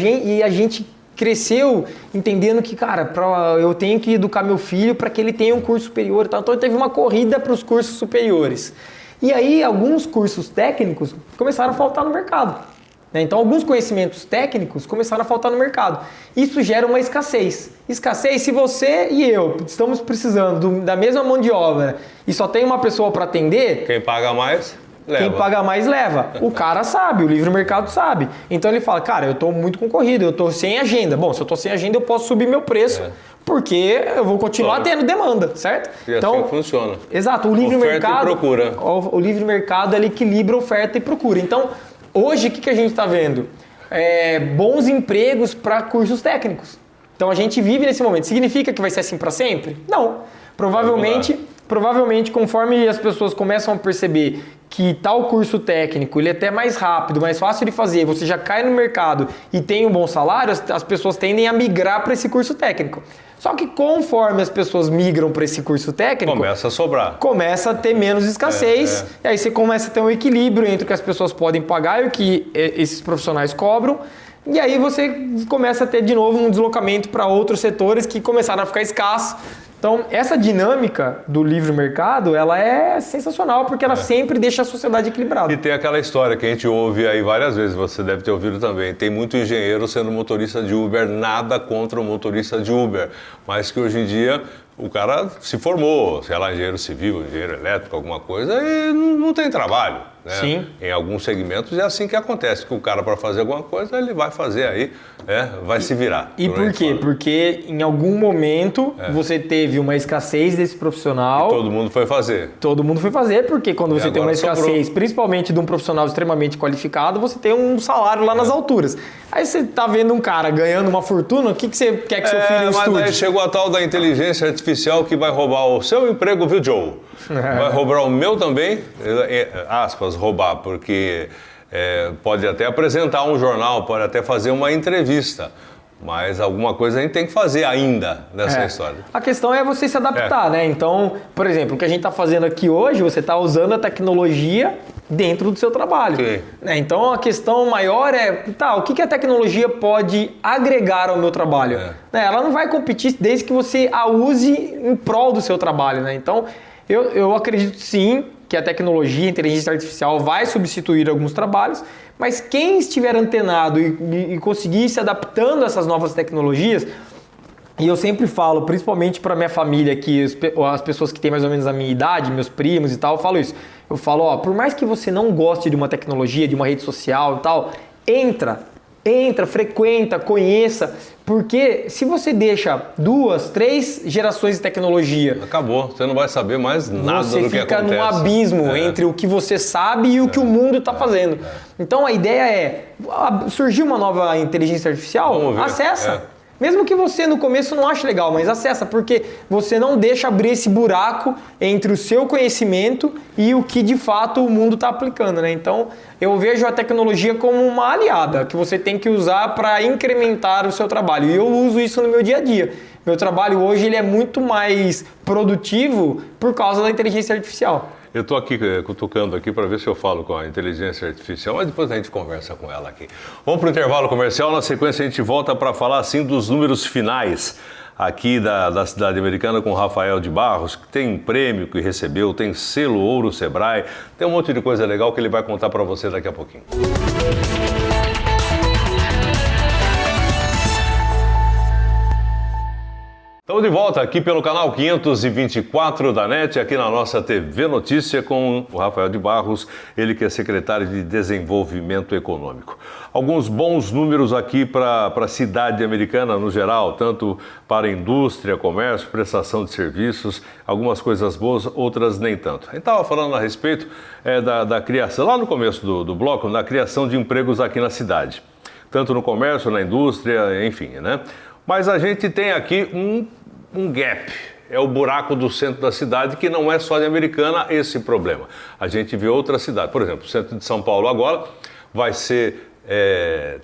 [SPEAKER 2] gente cresceu entendendo que, cara, eu tenho que educar meu filho para que ele tenha um curso superior. Então teve uma corrida para os cursos superiores. E aí alguns cursos técnicos começaram a faltar no mercado. Então alguns conhecimentos técnicos começaram a faltar no mercado. Isso gera uma escassez. Escassez, se você e eu estamos precisando da mesma mão de obra e só tem uma pessoa para atender...
[SPEAKER 1] Quem paga mais... leva.
[SPEAKER 2] Quem paga mais leva. O cara sabe, o livre mercado sabe. Então ele fala, cara, eu estou muito concorrido, eu estou sem agenda. Bom, se eu estou sem agenda, eu posso subir meu preço, porque eu vou continuar tendo demanda, certo?
[SPEAKER 1] E então, assim funciona.
[SPEAKER 2] Exato, o livre
[SPEAKER 1] oferta
[SPEAKER 2] mercado...
[SPEAKER 1] e procura.
[SPEAKER 2] O livre mercado, ele equilibra oferta e procura. Então, hoje, o que a gente está vendo? Bons empregos para cursos técnicos. Então, a gente vive nesse momento. Significa que vai ser assim para sempre? Não. Provavelmente, conforme as pessoas começam a perceber que tal curso técnico ele é até mais rápido, mais fácil de fazer, você já cai no mercado e tem um bom salário, as pessoas tendem a migrar para esse curso técnico. Só que conforme as pessoas migram para esse curso técnico...
[SPEAKER 1] Começa a sobrar.
[SPEAKER 2] Começa a ter menos escassez, e aí você começa a ter um equilíbrio entre o que as pessoas podem pagar e o que esses profissionais cobram, e aí você começa a ter de novo um deslocamento para outros setores que começaram a ficar escassos. Então, essa dinâmica do livre mercado, ela é sensacional, porque ela sempre deixa a sociedade equilibrada.
[SPEAKER 1] E tem aquela história que a gente ouve aí várias vezes, você deve ter ouvido também, tem muito engenheiro sendo motorista de Uber, nada contra o motorista de Uber, mas que hoje em dia o cara se formou, sei lá, engenheiro civil, engenheiro elétrico, alguma coisa, e não tem trabalho. Né?
[SPEAKER 2] Sim.
[SPEAKER 1] Em alguns segmentos é assim que acontece, que o cara para fazer alguma coisa, ele vai fazer aí, vai se virar.
[SPEAKER 2] E por quê? Porque em algum momento você teve uma escassez desse profissional.
[SPEAKER 1] E todo mundo foi fazer.
[SPEAKER 2] Todo mundo foi fazer, porque quando você tem uma escassez, principalmente de um profissional extremamente qualificado, você tem um salário lá nas alturas. Aí você tá vendo um cara ganhando uma fortuna, o que você quer que seu filho estude?
[SPEAKER 1] Mas daí chegou a tal da inteligência artificial que vai roubar o seu emprego, viu, Joe? Vai roubar o meu também, aspas, roubar, porque pode até apresentar um jornal, pode até fazer uma entrevista, mas alguma coisa a gente tem que fazer ainda nessa história.
[SPEAKER 2] A questão é você se adaptar, né? Então, por exemplo, o que a gente está fazendo aqui hoje, você está usando a tecnologia dentro do seu trabalho. Né? Então, a questão maior é, o que a tecnologia pode agregar ao meu trabalho? Né? Ela não vai competir desde que você a use em prol do seu trabalho, né? Então, eu acredito sim que a tecnologia, a inteligência artificial vai substituir alguns trabalhos, mas quem estiver antenado e conseguir se adaptando a essas novas tecnologias, e eu sempre falo, principalmente para minha família, que as pessoas que têm mais ou menos a minha idade, meus primos e tal, eu falo isso. Eu falo, por mais que você não goste de uma tecnologia, de uma rede social e tal, entra, frequenta, conheça, porque se você deixa 2, 3 gerações de tecnologia...
[SPEAKER 1] Acabou, você não vai saber mais nada do que acontece. Você
[SPEAKER 2] fica num abismo entre o que você sabe e o que o mundo está fazendo. Então a ideia é, surgiu uma nova inteligência artificial, acessa. Mesmo que você no começo não ache legal, mas acessa, porque você não deixa abrir esse buraco entre o seu conhecimento e o que de fato o mundo está aplicando, né? Então eu vejo a tecnologia como uma aliada que você tem que usar para incrementar o seu trabalho. E eu uso isso no meu dia a dia. Meu trabalho hoje ele é muito mais produtivo por causa da inteligência artificial.
[SPEAKER 1] Eu estou aqui cutucando aqui para ver se eu falo com a inteligência artificial, mas depois a gente conversa com ela aqui. Vamos para o intervalo comercial, na sequência a gente volta para falar assim dos números finais aqui da cidade americana com o Rafael de Barros, que tem prêmio que recebeu, tem selo Ouro Sebrae, tem um monte de coisa legal que ele vai contar para você daqui a pouquinho. Estamos de volta aqui pelo canal 524 da NET, aqui na nossa TV Notícia com o Rafael de Barros, ele que é secretário de Desenvolvimento Econômico. Alguns bons números aqui para a cidade americana no geral, tanto para indústria, comércio, prestação de serviços, algumas coisas boas, outras nem tanto. A gente estava falando a respeito da criação, lá no começo do bloco, da criação de empregos aqui na cidade, tanto no comércio, na indústria, enfim, né? Mas a gente tem aqui um gap, é o buraco do centro da cidade, que não é só de Americana esse problema. A gente vê outras cidades, por exemplo, o centro de São Paulo agora vai ser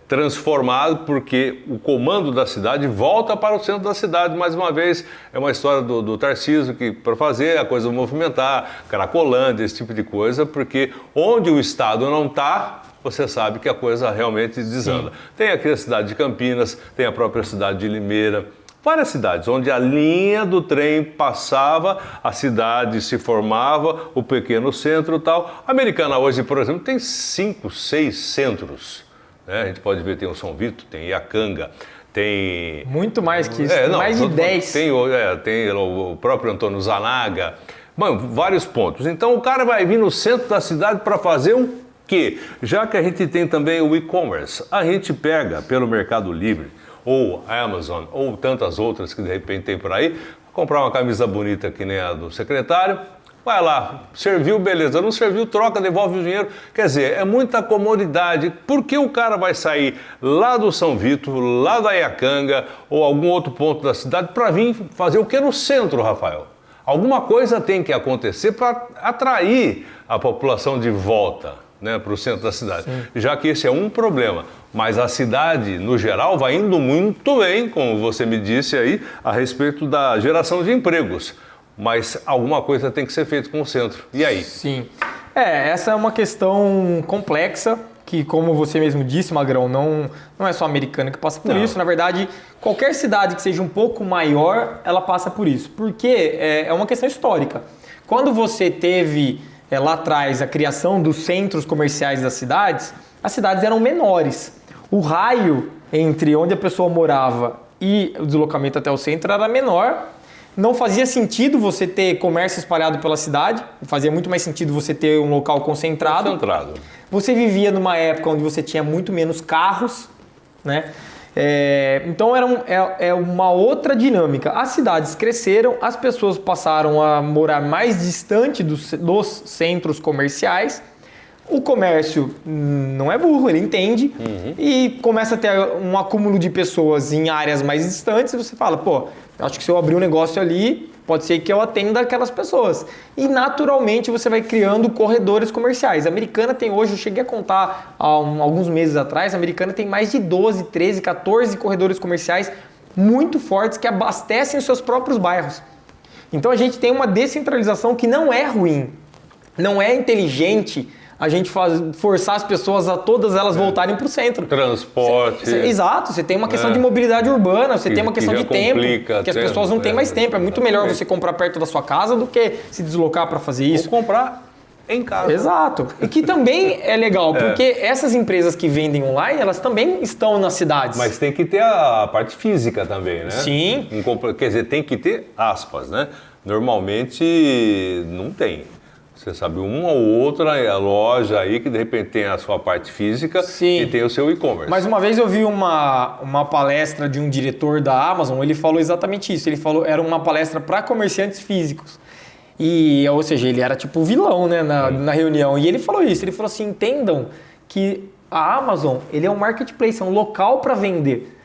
[SPEAKER 1] transformado porque o comando da cidade volta para o centro da cidade, mais uma vez, é uma história do Tarcísio, que para fazer a coisa movimentar, Cracolândia, esse tipo de coisa, porque onde o Estado não está, você sabe que a coisa realmente desanda. Sim. Tem aqui a cidade de Campinas, tem a própria cidade de Limeira, várias cidades onde a linha do trem passava, a cidade se formava, o pequeno centro e tal. A Americana hoje, por exemplo, tem 5, 6 centros. Né? A gente pode ver, tem o São Vito, tem Iacanga, tem...
[SPEAKER 2] Muito mais que isso, mais de 10.
[SPEAKER 1] Tem o próprio Antônio Zanaga, vários pontos. Então o cara vai vir no centro da cidade para fazer que, já que a gente tem também o e-commerce, a gente pega pelo Mercado Livre, ou Amazon, ou tantas outras que de repente tem por aí, comprar uma camisa bonita que nem a do secretário, vai lá, serviu, beleza, não serviu, troca, devolve o dinheiro. Quer dizer, é muita comodidade. Por que o cara vai sair lá do São Vito, lá da Iacanga, ou algum outro ponto da cidade, para vir fazer o que no centro, Rafael? alguma coisa tem que acontecer para atrair a população de volta, né, para o centro da cidade, já que esse é um problema. Mas a cidade, no geral, vai indo muito bem, como você me disse aí, a respeito da geração de empregos. Mas alguma coisa tem que ser feita com o centro. E aí?
[SPEAKER 2] Sim. Essa é uma questão complexa, que, como você mesmo disse, Magrão, não é só a Americana que passa por isso. Na verdade, qualquer cidade que seja um pouco maior, ela passa por isso. Porque é uma questão histórica. Quando você teve lá atrás a criação dos centros comerciais das cidades, as cidades eram menores. O raio entre onde a pessoa morava e o deslocamento até o centro era menor. Não fazia sentido você ter comércio espalhado pela cidade, fazia muito mais sentido você ter um local concentrado. Você vivia numa época onde você tinha muito menos carros, né? Então era uma outra dinâmica. As cidades cresceram, as pessoas passaram a morar mais distante dos centros comerciais. O comércio não é burro, ele entende e começa a ter um acúmulo de pessoas em áreas mais distantes e você fala, pô, acho que se eu abrir um negócio ali, pode ser que eu atenda aquelas pessoas. E naturalmente você vai criando corredores comerciais. A Americana tem hoje, eu cheguei a contar há alguns meses atrás, a Americana tem mais de 12, 13, 14 corredores comerciais muito fortes que abastecem os seus próprios bairros. Então a gente tem uma descentralização que não é ruim, não é inteligente a gente forçar as pessoas a todas elas voltarem para o centro.
[SPEAKER 1] Transporte.
[SPEAKER 2] Exato, você tem uma questão de mobilidade urbana, você tem uma questão de tempo, que as pessoas não têm mais tempo. É muito melhor você comprar perto da sua casa do que se deslocar para fazer isso.
[SPEAKER 1] Ou comprar em casa.
[SPEAKER 2] Exato. E que também é legal, porque essas empresas que vendem online, elas também estão nas cidades.
[SPEAKER 1] Mas tem que ter a parte física também, né?
[SPEAKER 2] Sim.
[SPEAKER 1] Quer dizer, tem que ter aspas, né? Normalmente não tem. Você sabe, uma ou outra loja aí que de repente tem a sua parte física e tem o seu e-commerce.
[SPEAKER 2] Mas uma vez eu vi uma palestra de um diretor da Amazon, ele falou exatamente isso. Ele falou, era uma palestra para comerciantes físicos. Ou seja, ele era tipo o vilão, né, na reunião. E ele falou isso, ele falou assim, entendam que a Amazon, ele é um marketplace, é um local para vender.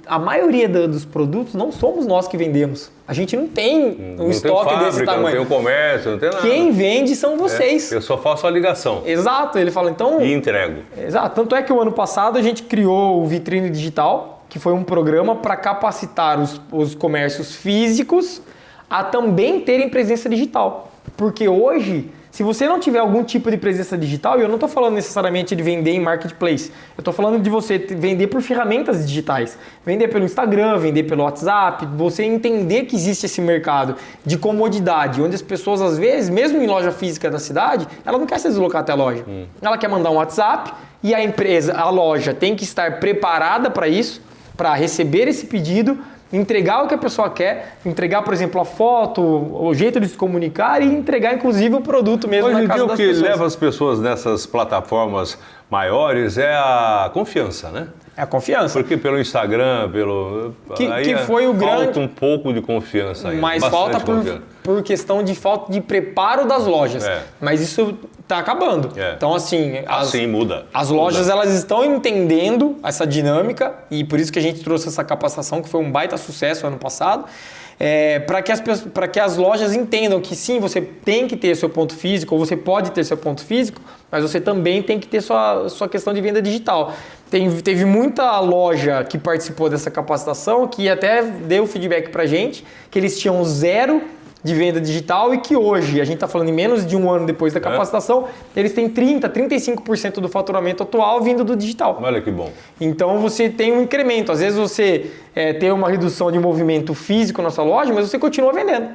[SPEAKER 2] A maioria dos produtos não somos nós que vendemos. A gente não tem um estoque desse tamanho.
[SPEAKER 1] Não tem o comércio, não tem nada.
[SPEAKER 2] Quem vende são vocês.
[SPEAKER 1] Eu só faço a ligação.
[SPEAKER 2] Exato, ele fala então...
[SPEAKER 1] E entrego.
[SPEAKER 2] Exato, tanto é que o ano passado a gente criou o Vitrine Digital, que foi um programa para capacitar os comércios físicos a também terem presença digital. Porque hoje, se você não tiver algum tipo de presença digital, e eu não estou falando necessariamente de vender em marketplace, eu estou falando de você vender por ferramentas digitais, vender pelo Instagram, vender pelo WhatsApp, você entender que existe esse mercado de comodidade, onde as pessoas às vezes, mesmo em loja física da cidade, ela não quer se deslocar até a loja. Ela quer mandar um WhatsApp e a loja tem que estar preparada para isso, para receber esse pedido, entregar o que a pessoa quer, entregar, por exemplo, a foto, o jeito de se comunicar e entregar, inclusive, o produto mesmo na casa das pessoas.
[SPEAKER 1] Hoje em dia o que leva as pessoas nessas plataformas maiores é a confiança, né?
[SPEAKER 2] É a confiança.
[SPEAKER 1] Porque pelo Instagram,
[SPEAKER 2] que foi o grande...
[SPEAKER 1] Falta um pouco de confiança aí.
[SPEAKER 2] Mas falta por questão de falta de preparo das lojas. Mas isso está acabando. Então, assim...
[SPEAKER 1] muda.
[SPEAKER 2] As lojas, elas estão entendendo essa dinâmica e por isso que a gente trouxe essa capacitação, que foi um baita sucesso ano passado, para que as lojas entendam que sim, você tem que ter seu ponto físico, ou você pode ter seu ponto físico, mas você também tem que ter sua questão de venda digital. Teve muita loja que participou dessa capacitação que até deu feedback para a gente, que eles tinham 0 de venda digital e que hoje, a gente está falando em menos de um ano depois da capacitação, eles têm 35% do faturamento atual vindo do digital.
[SPEAKER 1] Olha que bom.
[SPEAKER 2] Então você tem um incremento. Às vezes você tem uma redução de movimento físico na sua loja, mas você continua vendendo.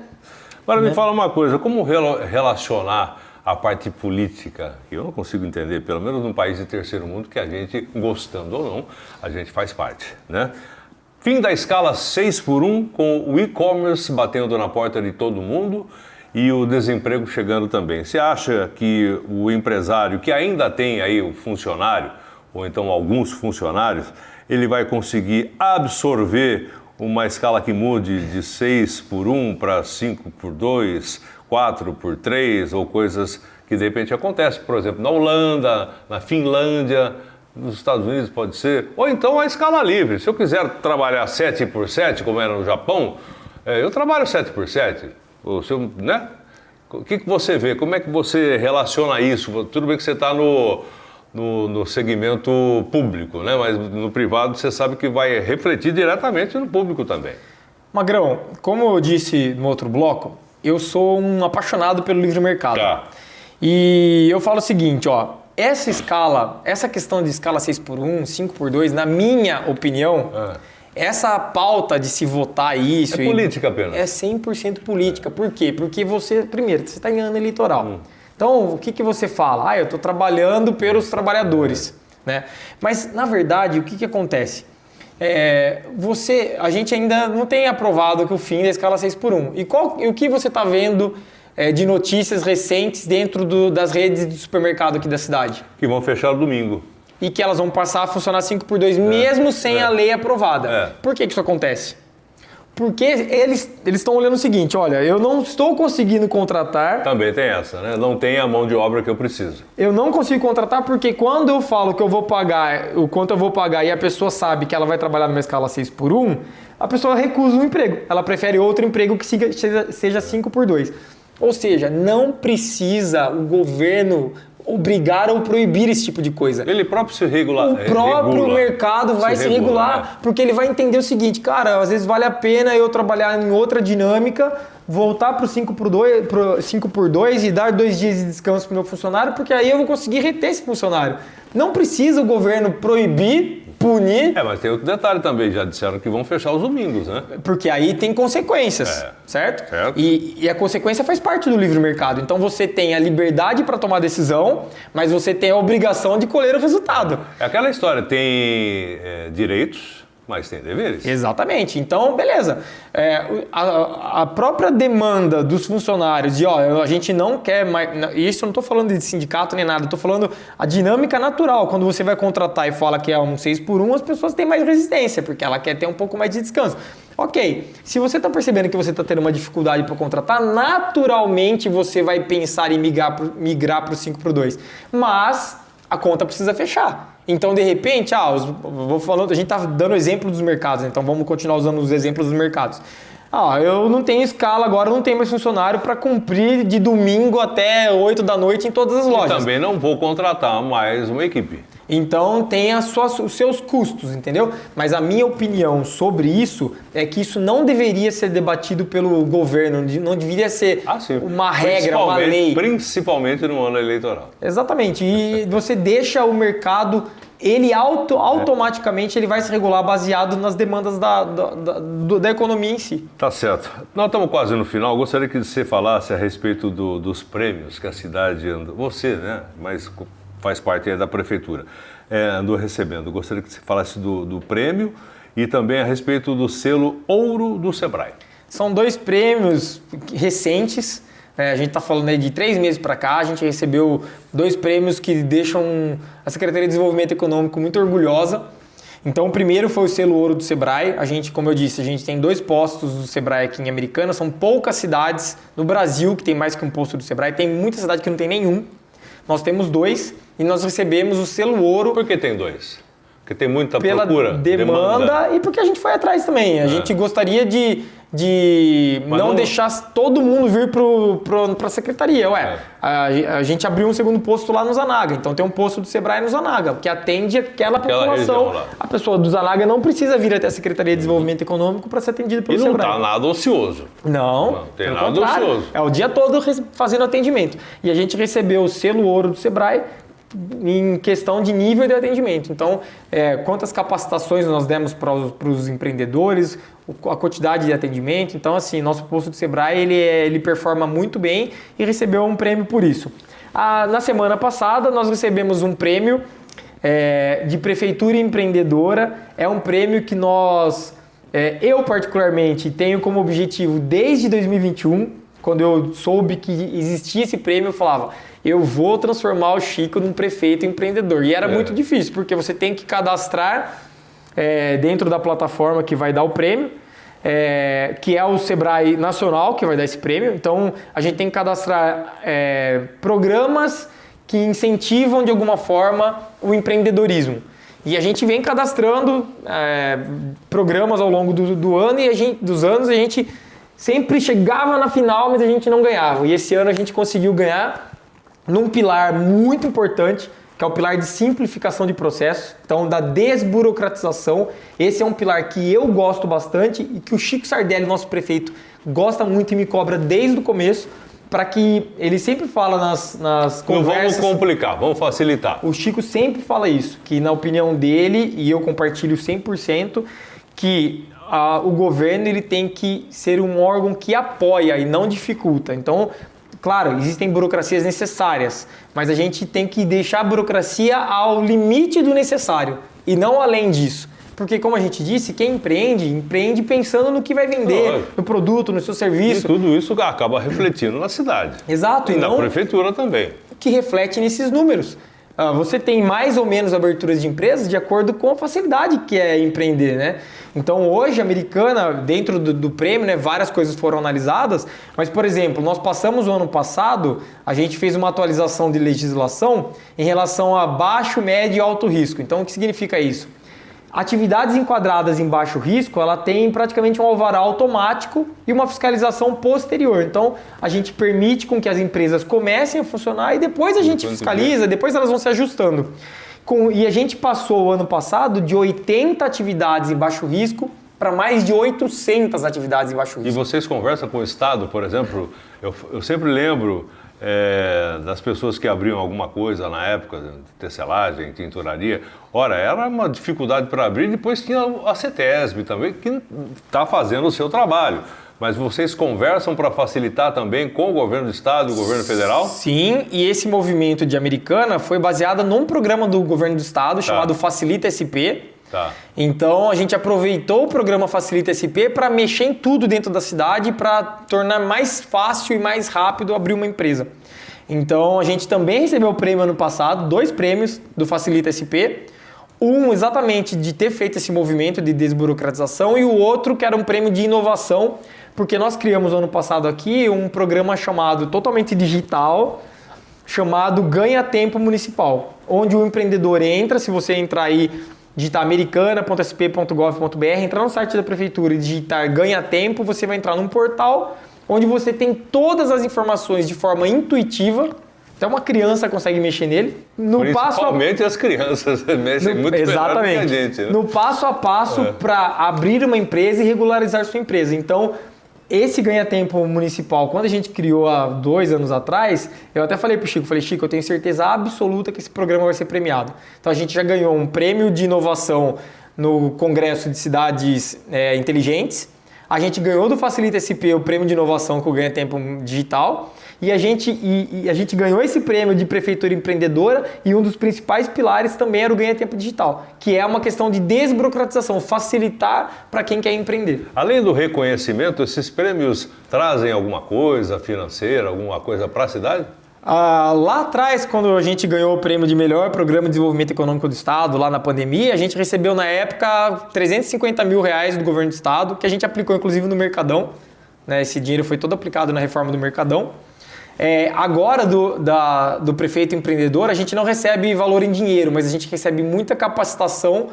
[SPEAKER 1] Agora me fala uma coisa, como relacionar a parte política, que eu não consigo entender, pelo menos num país de terceiro mundo, que a gente, gostando ou não, a gente faz parte, né? Fim da escala 6x1, com o e-commerce batendo na porta de todo mundo e o desemprego chegando também. Você acha que o empresário que ainda tem aí o funcionário, ou então alguns funcionários, ele vai conseguir absorver uma escala que mude de 6x1 para 5x2, 4x3 ou coisas que de repente acontecem, por exemplo, na Holanda, na Finlândia, nos Estados Unidos pode ser, ou então a escala livre. Se eu quiser trabalhar 7x7, como era no Japão, eu trabalho 7x7. O seu, né? O que você vê? Como é que você relaciona isso? Tudo bem que você está no segmento público, né? Mas no privado você sabe que vai refletir diretamente no público também.
[SPEAKER 2] Magrão, como eu disse no outro bloco, eu sou um apaixonado pelo livre mercado.
[SPEAKER 1] Tá.
[SPEAKER 2] E eu falo o seguinte, ó, essa questão de escala 6x1, 5x2, na minha opinião, essa pauta de se votar isso...
[SPEAKER 1] É política apenas.
[SPEAKER 2] É 100% política. Por quê? Porque você, primeiro, você está em ano eleitoral. Então, o que você fala? Eu estou trabalhando pelos trabalhadores. Né? Mas, na verdade, o que acontece? A gente ainda não tem aprovado que o fim da escala 6x1. E o que você está vendo de notícias recentes dentro das redes de supermercado aqui da cidade?
[SPEAKER 1] Que vão fechar domingo.
[SPEAKER 2] E que elas vão passar a funcionar 5x2, mesmo sem a lei aprovada. Por que isso acontece? Porque eles estão olhando o seguinte, olha, eu não estou conseguindo contratar...
[SPEAKER 1] Também tem essa, né? Não tem a mão de obra que eu preciso.
[SPEAKER 2] Eu não consigo contratar porque quando eu falo que eu vou pagar, o quanto eu vou pagar e a pessoa sabe que ela vai trabalhar numa escala 6x1, a pessoa recusa o emprego. Ela prefere outro emprego que seja 5x2. Ou seja, não precisa o governo obrigar ou proibir esse tipo de coisa.
[SPEAKER 1] Ele próprio se regula.
[SPEAKER 2] O próprio mercado vai se regular, porque ele vai entender o seguinte, cara, às vezes vale a pena eu trabalhar em outra dinâmica, voltar para o 5x2 e dar 2 dias de descanso para o meu funcionário, porque aí eu vou conseguir reter esse funcionário. Não precisa o governo proibir, punir...
[SPEAKER 1] Mas tem outro detalhe também, já disseram que vão fechar os domingos, né?
[SPEAKER 2] Porque aí tem consequências, certo? E a consequência faz parte do livre mercado. Então você tem a liberdade para tomar decisão, mas você tem a obrigação de colher o resultado.
[SPEAKER 1] É aquela história, tem direitos, mas tem deveres.
[SPEAKER 2] Exatamente. Então, beleza. A própria demanda dos funcionários de, a gente não quer mais... Isso eu não estou falando de sindicato nem nada, estou falando a dinâmica natural. Quando você vai contratar e fala que é um 6x1, as pessoas têm mais resistência, porque ela quer ter um pouco mais de descanso. Ok, se você está percebendo que você está tendo uma dificuldade para contratar, naturalmente você vai pensar em migrar para o 5x2. Mas a conta precisa fechar. Então, de repente, a gente está dando exemplo dos mercados, então vamos continuar usando os exemplos dos mercados. Eu não tenho escala agora, não tenho mais funcionário para cumprir de domingo até 8 da noite em todas as lojas.
[SPEAKER 1] E também não vou contratar mais uma equipe.
[SPEAKER 2] Então tem os seus custos, entendeu? Mas a minha opinião sobre isso é que isso não deveria ser debatido pelo governo, não deveria ser uma regra, uma lei.
[SPEAKER 1] Principalmente no ano eleitoral.
[SPEAKER 2] Exatamente, e você deixa o mercado, ele automaticamente ele vai se regular baseado nas demandas da economia em si.
[SPEAKER 1] Tá certo. Nós estamos quase no final, gostaria que você falasse a respeito dos prêmios que a cidade anda, você, né, mas faz parte da prefeitura, andou recebendo. Gostaria que você falasse do prêmio e também a respeito do selo Ouro do Sebrae.
[SPEAKER 2] São 2 prêmios recentes, a gente está falando aí de 3 meses para cá, a gente recebeu 2 prêmios que deixam a Secretaria de Desenvolvimento Econômico muito orgulhosa. Então, o primeiro foi o selo Ouro do Sebrae. A gente, como eu disse, a gente tem 2 postos do Sebrae aqui em Americana, são poucas cidades no Brasil que tem mais que um posto do Sebrae, tem muita cidade que não tem nenhum. Nós temos 2 e nós recebemos o selo Ouro.
[SPEAKER 1] Por que tem 2? Porque tem muita
[SPEAKER 2] pela
[SPEAKER 1] procura?
[SPEAKER 2] Demanda e porque a gente foi atrás também. A gente gostaria de não deixar todo mundo vir para a secretaria. A gente abriu um segundo posto lá no Zanaga. Então tem um posto do Sebrae no Zanaga, que atende aquela população. A pessoa do Zanaga não precisa vir até a Secretaria de Desenvolvimento Econômico para ser atendida pelo Sebrae.
[SPEAKER 1] E não está nada ocioso.
[SPEAKER 2] Não
[SPEAKER 1] tem nada ocioso.
[SPEAKER 2] É o dia todo fazendo atendimento. E a gente recebeu o selo Ouro do Sebrae em questão de nível de atendimento. Então, quantas capacitações nós demos para os empreendedores, a quantidade de atendimento. Então, assim, nosso posto do Sebrae, ele performa muito bem e recebeu um prêmio por isso. Na semana passada, nós recebemos um prêmio de Prefeitura Empreendedora. É um prêmio que eu particularmente tenho como objetivo desde 2021, quando eu soube que existia esse prêmio, eu falava, eu vou transformar o Chico num prefeito empreendedor. E era muito difícil, porque você tem que cadastrar dentro da plataforma que vai dar o prêmio, que é o Sebrae Nacional, que vai dar esse prêmio. Então, a gente tem que cadastrar programas que incentivam, de alguma forma, o empreendedorismo. E a gente vem cadastrando programas ao longo do ano dos anos, e a gente sempre chegava na final, mas a gente não ganhava. E esse ano a gente conseguiu ganhar num pilar muito importante, que é o pilar de simplificação de processos, então da desburocratização. Esse é um pilar que eu gosto bastante e que o Chico Sardelli, nosso prefeito, gosta muito e me cobra desde o começo, para que ele sempre fala nas conversas...
[SPEAKER 1] Não vamos complicar, vamos facilitar.
[SPEAKER 2] O Chico sempre fala isso, que na opinião dele, e eu compartilho 100%, que o governo ele tem que ser um órgão que apoia e não dificulta. Então, claro, existem burocracias necessárias, mas a gente tem que deixar a burocracia ao limite do necessário e não além disso. Porque, como a gente disse, quem empreende pensando no que vai vender, no produto, no seu serviço.
[SPEAKER 1] E tudo isso acaba refletindo na cidade.
[SPEAKER 2] Exato.
[SPEAKER 1] E na prefeitura também.
[SPEAKER 2] Que reflete nesses números. Você tem mais ou menos aberturas de empresas de acordo com a facilidade que é empreender, né? Então, hoje, a Americana, dentro do prêmio, né, várias coisas foram analisadas, mas, por exemplo, nós passamos o ano passado, a gente fez uma atualização de legislação em relação a baixo, médio e alto risco. Então, o que significa isso? Atividades enquadradas em baixo risco, ela tem praticamente um alvará automático e uma fiscalização posterior. Então, a gente permite com que as empresas comecem a funcionar e depois a gente fiscaliza, depois elas vão se ajustando. E a gente passou o ano passado de 80 atividades em baixo risco para mais de 800 atividades em baixo risco.
[SPEAKER 1] E vocês conversam com o Estado, por exemplo, eu sempre lembro das pessoas que abriam alguma coisa na época, tecelagem, tinturaria. Ora, era uma dificuldade para abrir, depois tinha a CETESB também, que está fazendo o seu trabalho. Mas vocês conversam para facilitar também com o governo do estado e o governo federal?
[SPEAKER 2] Sim, e esse movimento de Americana foi baseado num programa do governo do estado chamado Facilita SP.
[SPEAKER 1] Tá.
[SPEAKER 2] Então a gente aproveitou o programa Facilita SP para mexer em tudo dentro da cidade para tornar mais fácil e mais rápido abrir uma empresa. Então a gente também recebeu o prêmio ano passado, 2 prêmios do Facilita SP. Um exatamente de ter feito esse movimento de desburocratização e o outro que era um prêmio de inovação, porque nós criamos ano passado aqui um programa chamado totalmente digital, chamado Ganha Tempo Municipal, onde o empreendedor entra, se você entrar aí, digitar americana.sp.gov.br, entrar no site da prefeitura e digitar Ganha Tempo, você vai entrar num portal onde você tem todas as informações de forma intuitiva. Até uma criança consegue mexer nele.
[SPEAKER 1] Principalmente as crianças mexem muito melhor do que a gente. Né?
[SPEAKER 2] No passo a passo para abrir uma empresa e regularizar sua empresa. Então, esse ganha-tempo municipal, quando a gente criou há 2 anos atrás, eu até falei para o Chico, Chico, eu tenho certeza absoluta que esse programa vai ser premiado. Então, a gente já ganhou um prêmio de inovação no Congresso de Cidades Inteligentes. A gente ganhou do Facilita SP o prêmio de inovação com o ganha-tempo digital. E a gente ganhou esse prêmio de prefeitura empreendedora e um dos principais pilares também era o ganha-tempo digital, que é uma questão de desburocratização, facilitar para quem quer empreender.
[SPEAKER 1] Além do reconhecimento, esses prêmios trazem alguma coisa financeira, alguma coisa para a cidade?
[SPEAKER 2] Lá atrás, quando a gente ganhou o prêmio de melhor programa de desenvolvimento econômico do estado, lá na pandemia, a gente recebeu na época 350 mil reais do governo do estado, que a gente aplicou inclusive no Mercadão. Né? Esse dinheiro foi todo aplicado na reforma do Mercadão. Agora, do prefeito empreendedor, a gente não recebe valor em dinheiro, mas a gente recebe muita capacitação,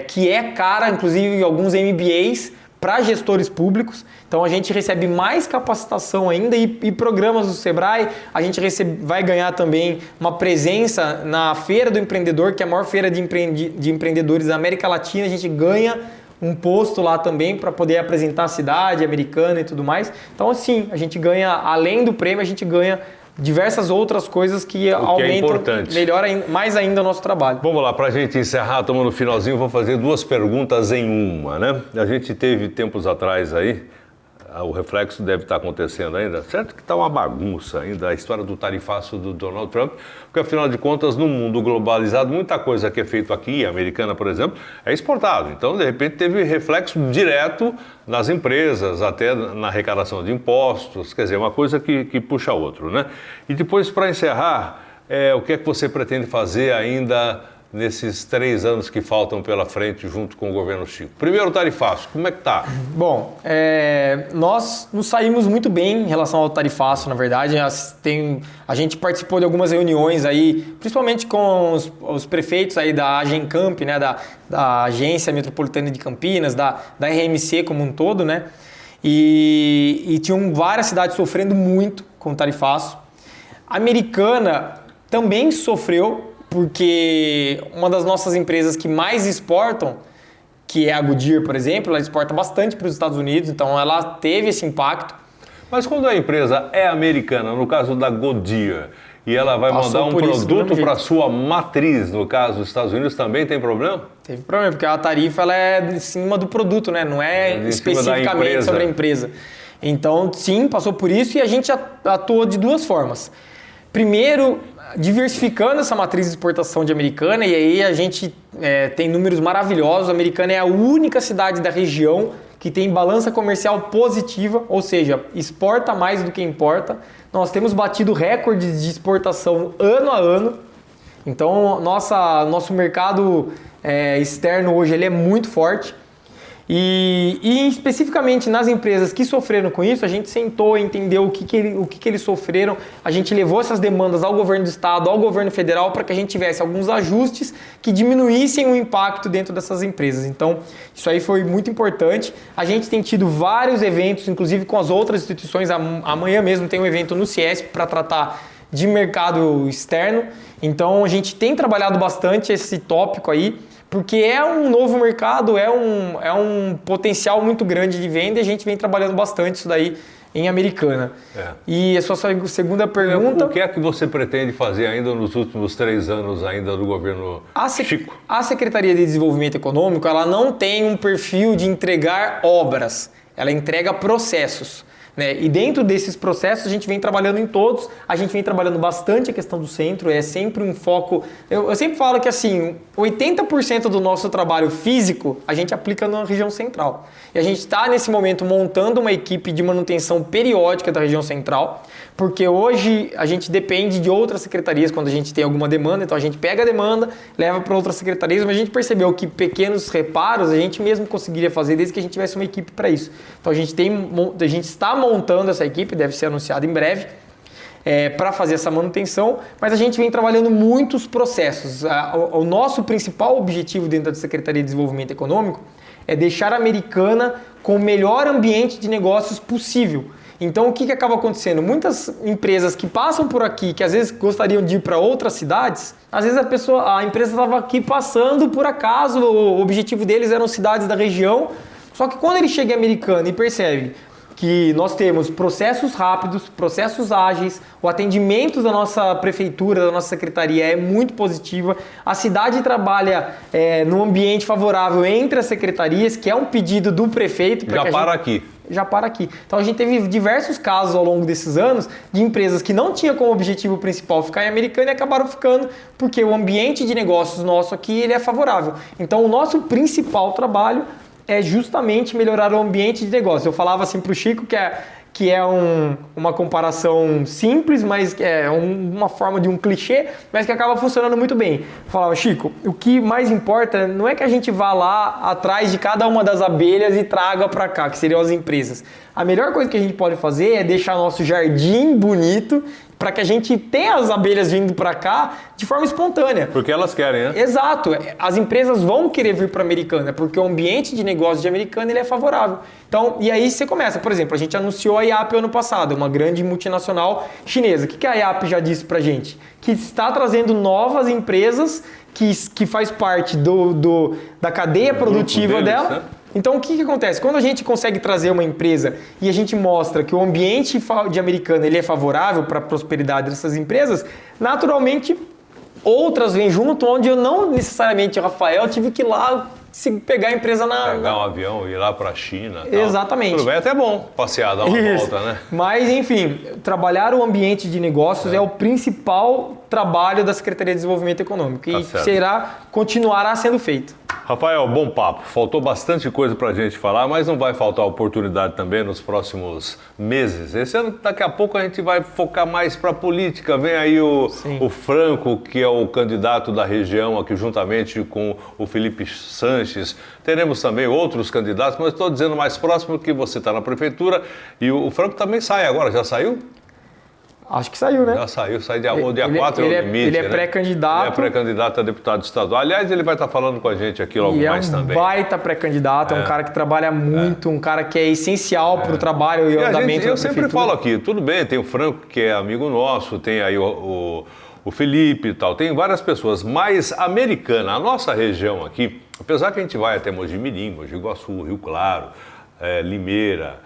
[SPEAKER 2] que é cara, inclusive alguns MBAs, para gestores públicos. Então, a gente recebe mais capacitação ainda e programas do Sebrae. A gente vai ganhar também uma presença na Feira do Empreendedor, que é a maior feira de empreendedores da América Latina. A gente ganha um posto lá também para poder apresentar a cidade americana e tudo mais. Então, assim, a gente ganha, além do prêmio, a gente ganha diversas outras coisas que aumentam, melhoram mais ainda o nosso trabalho.
[SPEAKER 1] Vamos lá, para a gente encerrar, estamos no finalzinho, vou fazer 2 perguntas em uma, né? A gente teve tempos atrás aí, o reflexo deve estar acontecendo ainda, certo que está uma bagunça ainda a história do tarifaço do Donald Trump, porque afinal de contas no mundo globalizado muita coisa que é feito aqui, americana por exemplo, é exportado, então de repente teve reflexo direto nas empresas, até na arrecadação de impostos, quer dizer, uma coisa que puxa a outra, né? E depois para encerrar, o que é que você pretende fazer ainda nesses 3 anos que faltam pela frente junto com o governo Chico? Primeiro, o tarifaço, como é que tá?
[SPEAKER 2] Bom, nós nos saímos muito bem em relação ao tarifaço, na verdade. A gente participou de algumas reuniões aí, principalmente com os prefeitos aí da Agencamp, né, da Agência Metropolitana de Campinas, da RMC como um todo, né? E tinham várias cidades sofrendo muito com o tarifaço. A Americana também sofreu, porque uma das nossas empresas que mais exportam, que é a Goodyear, por exemplo, ela exporta bastante para os Estados Unidos, então ela teve esse impacto.
[SPEAKER 1] Mas quando a empresa é americana, no caso da Goodyear, e ela vai mandar um produto para a sua matriz, no caso dos Estados Unidos, também tem problema?
[SPEAKER 2] Teve problema, porque a tarifa ela é em cima do produto, né? Não é especificamente sobre a empresa. Então, sim, passou por isso e a gente atuou de duas formas. Primeiro, diversificando essa matriz de exportação de Americana, e aí a gente tem números maravilhosos. A Americana é a única cidade da região que tem balança comercial positiva, ou seja, exporta mais do que importa. Nós temos batido recordes de exportação ano a ano. Então, nosso mercado externo hoje ele é muito forte. E especificamente nas empresas que sofreram com isso, a gente sentou e entendeu o que eles sofreram. A gente levou essas demandas ao governo do estado, ao governo federal, para que a gente tivesse alguns ajustes que diminuíssem o impacto dentro dessas empresas. Então, isso aí foi muito importante. A gente tem tido vários eventos, inclusive com as outras instituições. Amanhã mesmo tem um evento no Ciesp para tratar de mercado externo. Então, a gente tem trabalhado bastante esse tópico aí, porque é um novo mercado, é um potencial muito grande de venda e a gente vem trabalhando bastante isso daí em Americana. E a sua segunda pergunta...
[SPEAKER 1] O que é que você pretende fazer ainda nos últimos 3 anos ainda do governo Chico?
[SPEAKER 2] A Secretaria de Desenvolvimento Econômico ela não tem um perfil de entregar obras, ela entrega processos. E dentro desses processos a gente vem trabalhando em todos, a gente vem trabalhando bastante a questão do centro, é sempre um foco... Eu sempre falo que assim, 80% do nosso trabalho físico a gente aplica na região central. E a gente está nesse momento montando uma equipe de manutenção periódica da região central, porque hoje a gente depende de outras secretarias quando a gente tem alguma demanda, então a gente pega a demanda, leva para outras secretarias, mas a gente percebeu que pequenos reparos a gente mesmo conseguiria fazer desde que a gente tivesse uma equipe para isso. Então a gente está montando essa equipe, deve ser anunciada em breve, para fazer essa manutenção, mas a gente vem trabalhando muitos processos. O nosso principal objetivo dentro da Secretaria de Desenvolvimento Econômico é deixar a Americana com o melhor ambiente de negócios possível. Então, o que acaba acontecendo? Muitas empresas que passam por aqui, que às vezes gostariam de ir para outras cidades, às vezes a empresa estava aqui passando por acaso, o objetivo deles eram cidades da região, só que quando ele chega em Americana e percebe que nós temos processos rápidos, processos ágeis, o atendimento da nossa prefeitura, da nossa secretaria é muito positiva, a cidade trabalha num ambiente favorável entre as secretarias, que é um pedido do prefeito. Já para aqui. Então a gente teve diversos casos ao longo desses anos de empresas que não tinham como objetivo principal ficar em Americana e acabaram ficando porque o ambiente de negócios nosso aqui ele é favorável. Então o nosso principal trabalho é justamente melhorar o ambiente de negócio. Eu falava assim para o Chico que é uma comparação simples, mas é uma forma de um clichê, mas que acaba funcionando muito bem. Eu falava, Chico, o que mais importa não é que a gente vá lá atrás de cada uma das abelhas e traga para cá, que seriam as empresas. A melhor coisa que a gente pode fazer é deixar nosso jardim bonito para que a gente tenha as abelhas vindo para cá de forma espontânea.
[SPEAKER 1] Porque elas querem, né?
[SPEAKER 2] Exato. As empresas vão querer vir para a Americana, porque o ambiente de negócio de Americana ele é favorável. Então, e aí você começa. Por exemplo, a gente anunciou a IAP ano passado, uma grande multinacional chinesa. O que a IAP já disse para a gente? Que está trazendo novas empresas que faz parte da cadeia produtiva dela. Né? Então, o que acontece? Quando a gente consegue trazer uma empresa e a gente mostra que o ambiente de Americana ele é favorável para a prosperidade dessas empresas, naturalmente, outras vêm junto, onde eu não necessariamente, Rafael, tive que ir lá pegar a empresa
[SPEAKER 1] pegar um avião e ir lá para a China. Tal.
[SPEAKER 2] Exatamente.
[SPEAKER 1] Tudo bem, é até bom passear, dar uma volta, né?
[SPEAKER 2] Mas, enfim, trabalhar o ambiente de negócios é o principal trabalho da Secretaria de Desenvolvimento Econômico e continuará sendo feito.
[SPEAKER 1] Rafael, bom papo. Faltou bastante coisa para a gente falar, mas não vai faltar oportunidade também nos próximos meses. Esse ano, daqui a pouco, a gente vai focar mais para a política. Vem aí o Franco, que é o candidato da região aqui, juntamente com o Felipe Sanches. Teremos também outros candidatos, mas estou dizendo mais próximo que você está na prefeitura. E o Franco também sai agora, já saiu?
[SPEAKER 2] Acho que saiu, né?
[SPEAKER 1] Já saiu, sai dia 4 é o limite.
[SPEAKER 2] Ele é pré-candidato.
[SPEAKER 1] Ele é pré-candidato a deputado estadual. Aliás, ele vai estar falando com a gente aqui logo mais também.
[SPEAKER 2] É um baita pré-candidato, é um cara que trabalha muito, um cara que é essencial para o trabalho e o andamento da
[SPEAKER 1] eu sempre falo aqui, tudo bem, tem o Franco, que é amigo nosso, tem aí o Felipe e tal, tem várias pessoas, mas a Americana, a nossa região aqui, apesar que a gente vai até Mogi-mirim, Mogi Guaçu, Rio Claro, Limeira,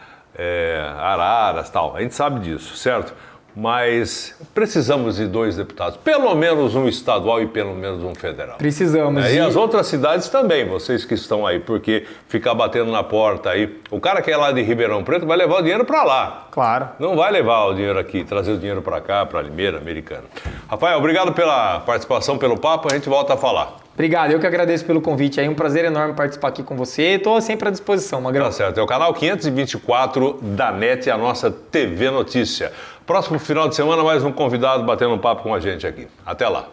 [SPEAKER 1] Araras e tal, a gente sabe disso, certo? Mas precisamos de 2 deputados, pelo menos um estadual e pelo menos um federal.
[SPEAKER 2] Precisamos.
[SPEAKER 1] E as outras cidades também, vocês que estão aí, porque ficar batendo na porta aí, o cara que é lá de Ribeirão Preto vai levar o dinheiro para lá.
[SPEAKER 2] Claro.
[SPEAKER 1] Não vai levar o dinheiro aqui, trazer o dinheiro para cá, para Limeira, Americana. Rafael, obrigado pela participação, pelo papo, a gente volta a falar.
[SPEAKER 2] Obrigado, eu que agradeço pelo convite aí, um prazer enorme participar aqui com você, estou sempre à disposição, Magrão.
[SPEAKER 1] Tá certo, é o canal 524 da NET, a nossa TV Notícia. Próximo final de semana, mais um convidado batendo um papo com a gente aqui. Até lá.